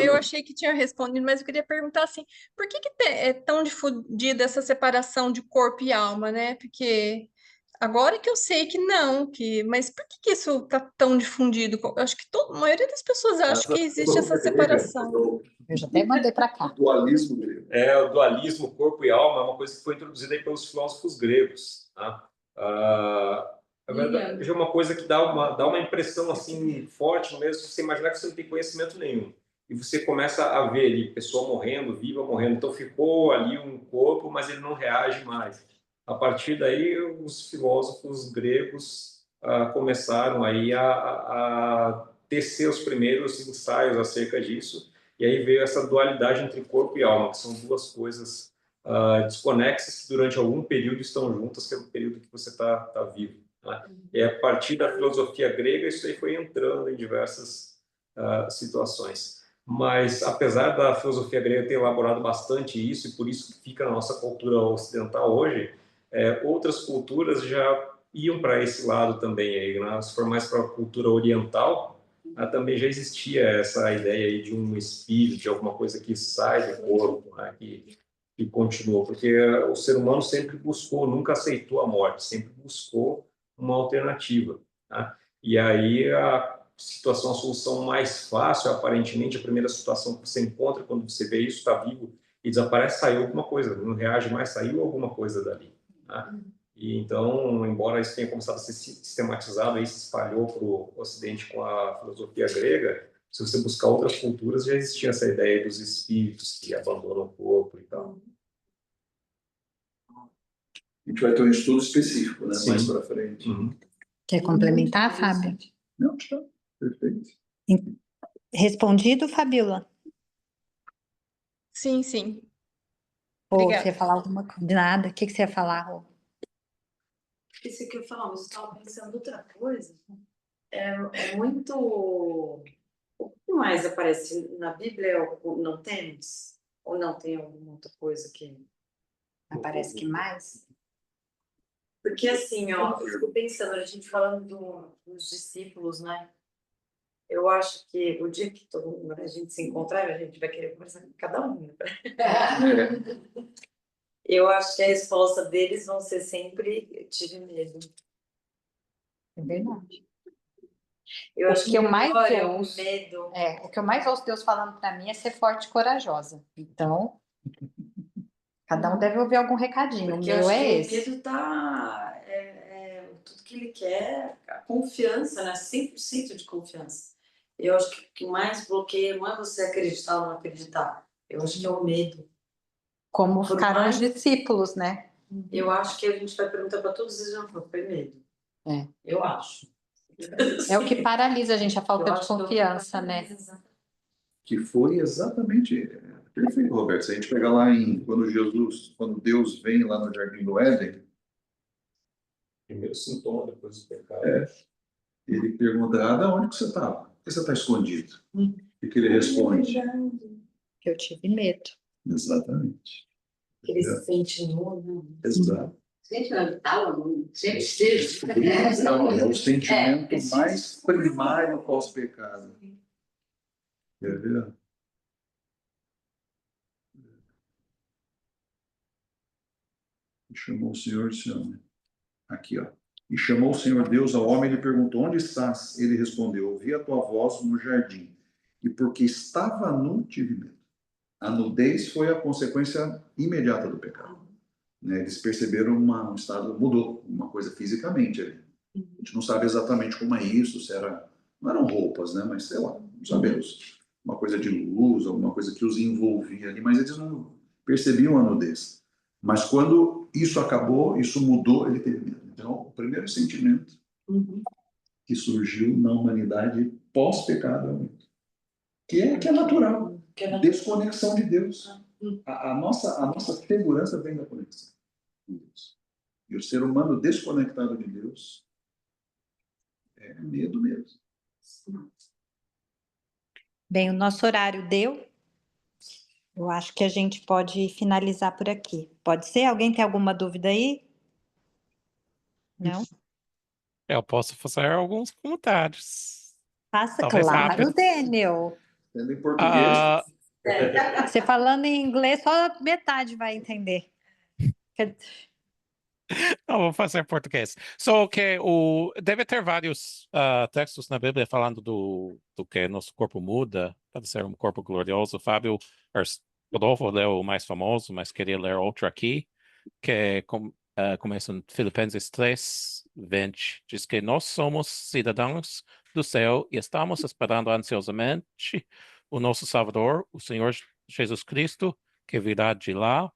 Eu achei que tinha respondido, mas eu queria perguntar assim, por que é tão difundida essa separação de corpo e alma, né? Porque agora que eu sei que não, mas por que isso está tão difundido? Eu acho que a maioria das pessoas acha que existe essa separação. Eu já até mandei para cá. Dualismo grego. O dualismo, corpo e alma, é uma coisa que foi introduzida aí pelos filósofos gregos. Tá? Na verdade, é uma coisa que dá uma impressão assim forte mesmo, você imaginar que você não tem conhecimento nenhum. E você começa a ver ali pessoa morrendo, viva morrendo. Então ficou ali um corpo, mas ele não reage mais. A partir daí, os filósofos gregos começaram aí a tecer os primeiros ensaios acerca disso. E aí veio essa dualidade entre corpo e alma, que são duas coisas desconexas que durante algum período estão juntas, que é o período que você está vivo. Né? E a partir da filosofia grega, isso aí foi entrando em diversas situações. Mas, apesar da filosofia grega ter elaborado bastante isso, e por isso que fica na nossa cultura ocidental hoje, outras culturas já iam para esse lado também. Aí, né? Se for mais para a cultura oriental, também já existia essa ideia aí de um espírito, de alguma coisa que sai do corpo, né? que continua. Porque o ser humano sempre buscou, nunca aceitou a morte, sempre buscou uma alternativa. Tá? E aí a solução mais fácil, aparentemente, a primeira situação que você encontra quando você vê isso, está vivo e desaparece, saiu alguma coisa, não reage mais, saiu alguma coisa dali. Tá? E então, embora isso tenha começado a ser sistematizado, aí se espalhou para o Ocidente com a filosofia grega, se você buscar outras culturas, já existia essa ideia dos espíritos que abandonam o corpo e tal. A gente vai ter um estudo específico, né, Sim. mais para frente. Quer complementar, Fábio? Não, está perfeito. Respondido, Fabiola? Sim, sim. Ou Obrigada. você ia falar alguma coisa? Nada. O que você ia falar, Rô? Isso que eu falava, eu estava pensando outra coisa. É muito. O que mais aparece na Bíblia? Não temos? Ou não tem alguma outra coisa que. Parece que mais? Porque assim, ó, eu fico pensando, a gente falando dos discípulos, né? Eu acho que o dia que a gente se encontrar, a gente vai querer conversar com cada um. Né? Eu acho que a resposta deles vão ser sempre: tive medo. É verdade. Eu O acho que eu mais memória é um ouço- medo. O que eu mais ouço Deus falando para mim é ser forte e corajosa. Então, cada um deve ouvir algum recadinho. Porque O eu meu acho que é o esse. medo tá. Tudo que ele quer, a confiança, né? 100% de confiança. Eu acho que o que mais bloqueia não é você acreditar ou não acreditar. Eu acho que é o medo. Como Por ficaram os mais- discípulos, né? Eu acho que a gente vai perguntar para todos eles, não, foi medo. É. Eu acho. É o que paralisa a gente, a Eu falta de acho que é o que confiança, né? paralisa. Que foi exatamente perfeito, Roberto. Se a gente pegar lá quando Deus vem lá no Jardim do Éden, Primeiro sintoma, depois do pecado. ele pergunta, Adão, onde que você estava? Por que você está escondido? E que ele responde, Eu tive medo. exatamente. Que ele se sente nu, né? Exato. Gente, não estava, sempre esteve. É o sentimento mais primário pós-pecado. Quer ver? E chamou o Senhor e disse, aqui, ó. E chamou o Senhor Deus ao homem e lhe perguntou, onde estás? Ele respondeu, ouvi a tua voz no jardim, e porque estava nu, tive medo. A nudez foi a consequência imediata do pecado. Né? Eles perceberam um estado, mudou, uma coisa fisicamente ali. A gente não sabe exatamente como é isso, se era, não eram roupas, né? Mas sei lá, não sabemos. Uma coisa de luz, alguma coisa que os envolvia ali, mas eles não percebiam a nudez. Mas quando isso acabou, isso mudou, ele teve medo. Então, o primeiro sentimento que surgiu na humanidade pós-pecado é o medo. Que é natural. Desconexão de Deus. A nossa segurança vem da conexão com Deus. E o ser humano desconectado de Deus é medo mesmo. Bem, o nosso horário deu. Eu acho que a gente pode finalizar por aqui. Pode ser? Alguém tem alguma dúvida aí? Não? Eu posso fazer alguns comentários. Faça, Talvez claro, rápido. Daniel. Sendo em português, Você falando em inglês, só metade vai entender. Não, vou fazer em português. Só que deve ter vários textos na Bíblia falando do que nosso corpo muda para ser um corpo glorioso. Fábio Rodolfo leu o mais famoso, mas queria ler outro aqui, que começa em Filipenses 3:20. Diz que nós somos cidadãos do céu e estamos esperando ansiosamente o nosso Salvador, o Senhor Jesus Cristo, que virá de lá.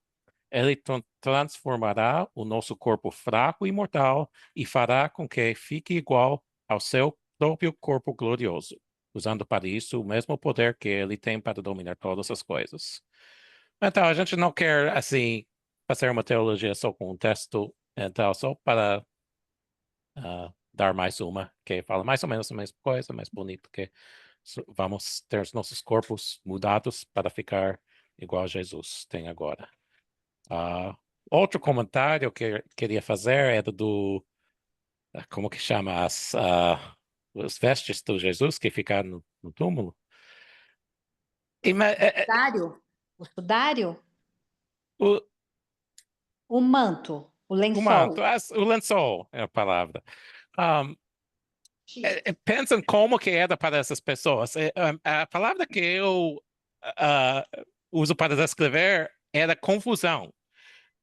Ele transformará o nosso corpo fraco e mortal e fará com que fique igual ao seu próprio corpo glorioso, usando para isso o mesmo poder que ele tem para dominar todas as coisas. Então, a gente não quer, assim, fazer uma teologia só com um texto, então, só para dar mais uma, que fala mais ou menos a mesma coisa, mais bonito, que vamos ter os nossos corpos mudados para ficar igual a Jesus tem agora. Outro comentário que eu queria fazer era como que chama, os vestes do Jesus que ficaram no túmulo. Sudário? O sudário? O, O manto, o o lençol. manto, o lençol é a palavra. Pensam como que era para essas pessoas. A palavra que eu uso para descrever era confusão.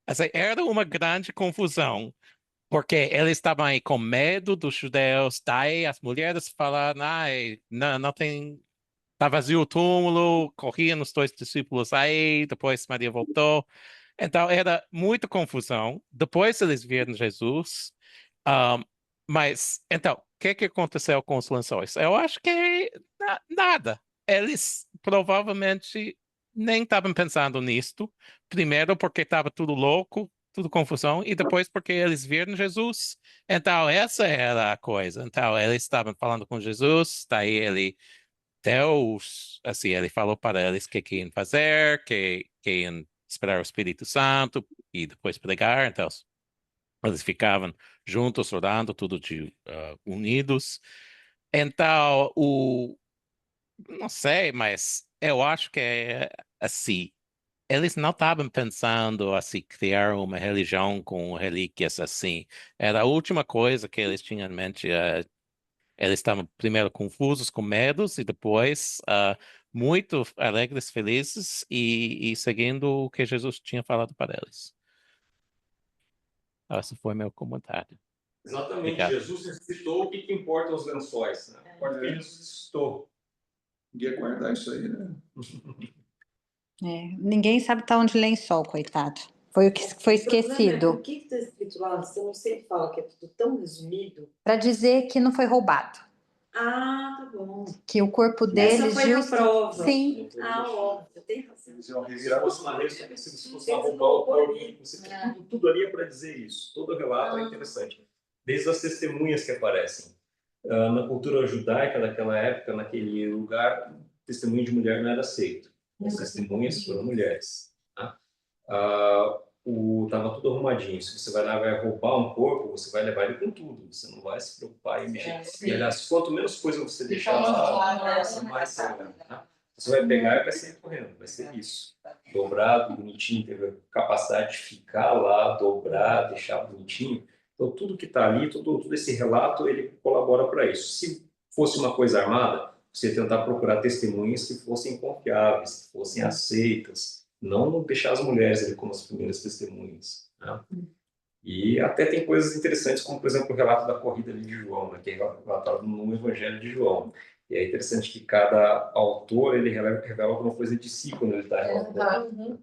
Assim, era uma grande confusão. Porque eles estavam aí com medo dos judeus, daí as mulheres falaram, não tem, tá vazio o túmulo, corriam os dois discípulos aí, depois Maria voltou. Então era muita confusão. Depois eles viram Jesus, mas então, o que aconteceu com os lençóis? Eu acho que nada. Eles provavelmente nem estavam pensando nisto. Primeiro porque estava tudo louco, tudo confusão, e depois porque eles viram Jesus. Então, essa era a coisa. Então, eles estavam falando com Jesus, daí ele Deus, assim, ele falou para eles o que iam fazer, que iam esperar o Espírito Santo e depois pregar. Então, eles ficavam juntos, orando, tudo unidos. Então, não sei, mas eu acho que é assim. Eles não estavam pensando assim criar uma religião com relíquias assim. Era a última coisa que eles tinham em mente. Eles estavam primeiro confusos, com medos, e depois muito alegres, felizes, e seguindo o que Jesus tinha falado para eles. Esse foi meu comentário. Exatamente, Obrigado. Jesus ressuscitou, o que importa os lençóis, né? Importa que ele ressuscitou. Ninguém ia guardar isso aí, né? Ninguém sabe estar onde lençol, coitado. Foi o que foi esquecido. Por que está escrito lá? Você não sempre fala que é tudo tão resumido. Para dizer que não foi roubado. Ah, tá bom. Que o corpo deles... Essa foi a prova. Sim. Ah, óbvio, tem razão. Eles iam Se revirar fosse uma se fosse uma roubar o corpo, tudo ali é para dizer isso. Todo relato é interessante. Desde as testemunhas que aparecem. Na cultura judaica daquela época, naquele lugar, testemunho de mulher não era aceito. As testemunhas foram mulheres. Tá? Tava tudo arrumadinho. Se você vai lá e vai roubar um corpo, você vai levar ele com tudo. Você não vai se preocupar em mexer. E, aliás, quanto menos coisa você deixar lá, mais você vai. Tá? Você vai pegar e vai sair correndo. Vai ser isso. Dobrado, bonitinho, teve a capacidade de ficar lá, dobrar, deixar bonitinho. Então, tudo que está ali, todo esse relato, ele colabora para isso. Se fosse uma coisa armada, você ia tentar procurar testemunhas que fossem confiáveis, que fossem aceitas, não deixar as mulheres ali como as primeiras testemunhas. Né? E até tem coisas interessantes, como, por exemplo, o relato da corrida ali de João, né, que é relatado no Evangelho de João. E é interessante que cada autor ele revela alguma coisa de si quando ele está relatando.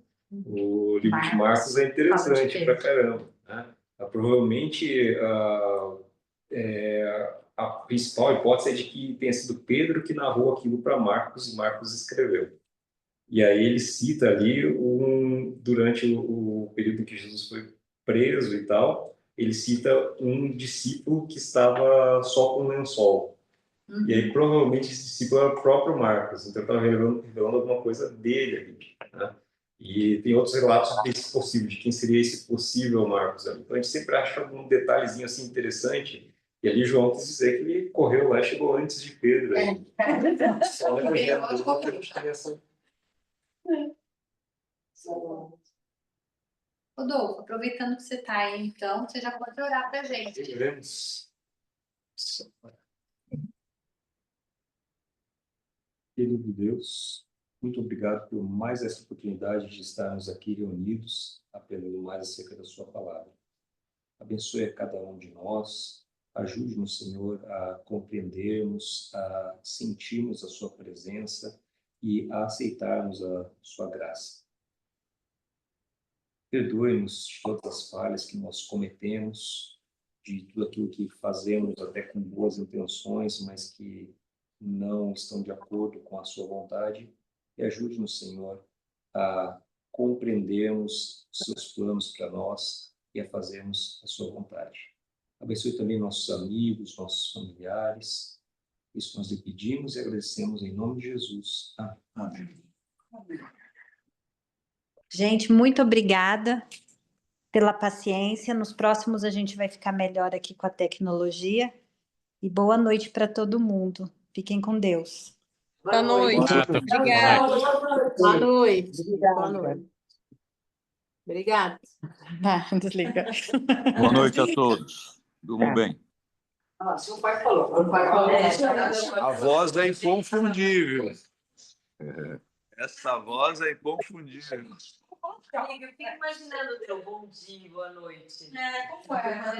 O livro de Marcos é interessante pra caramba. Né? Provavelmente a principal hipótese é de que tenha sido Pedro que narrou aquilo para Marcos e Marcos escreveu. E aí ele cita ali durante o período em que Jesus foi preso e tal, ele cita um discípulo que estava só com um lençol. E aí provavelmente esse discípulo era o próprio Marcos, então estava revelando alguma coisa dele ali. Né? E tem outros relatos desse possível, de quem seria esse possível Marcos ali. Então a gente sempre acha um detalhezinho assim interessante. E ali João quis dizer que ele correu lá e chegou antes de Pedro. Só o Evangelho que a gente tem essa... Rodolfo, aproveitando que você está aí, então, você já pode orar para a gente. Querido Deus, muito obrigado por mais essa oportunidade de estarmos aqui reunidos, aprendendo mais acerca da sua palavra. Abençoe a cada um de nós, ajude-nos, Senhor, a compreendermos, a sentirmos a sua presença e a aceitarmos a sua graça. Perdoe-nos de todas as falhas que nós cometemos, de tudo aquilo que fazemos até com boas intenções, mas que não estão de acordo com a sua vontade. E ajude-nos, Senhor, a compreendermos os seus planos para nós e a fazermos a sua vontade. Abençoe também nossos amigos, nossos familiares. Isso nós lhe pedimos e agradecemos em nome de Jesus. Amém. Gente, muito obrigada pela paciência. Nos próximos a gente vai ficar melhor aqui com a tecnologia. E boa noite para todo mundo. Fiquem com Deus. Boa noite. Obrigada. Boa noite. Boa noite. Obrigada. Desliga. Boa noite a todos. Durmam bem. Seu pai falou. O pai falou. A voz é inconfundível. Essa voz é inconfundível. Eu fico imaginando o teu bom dia, boa noite. Como é?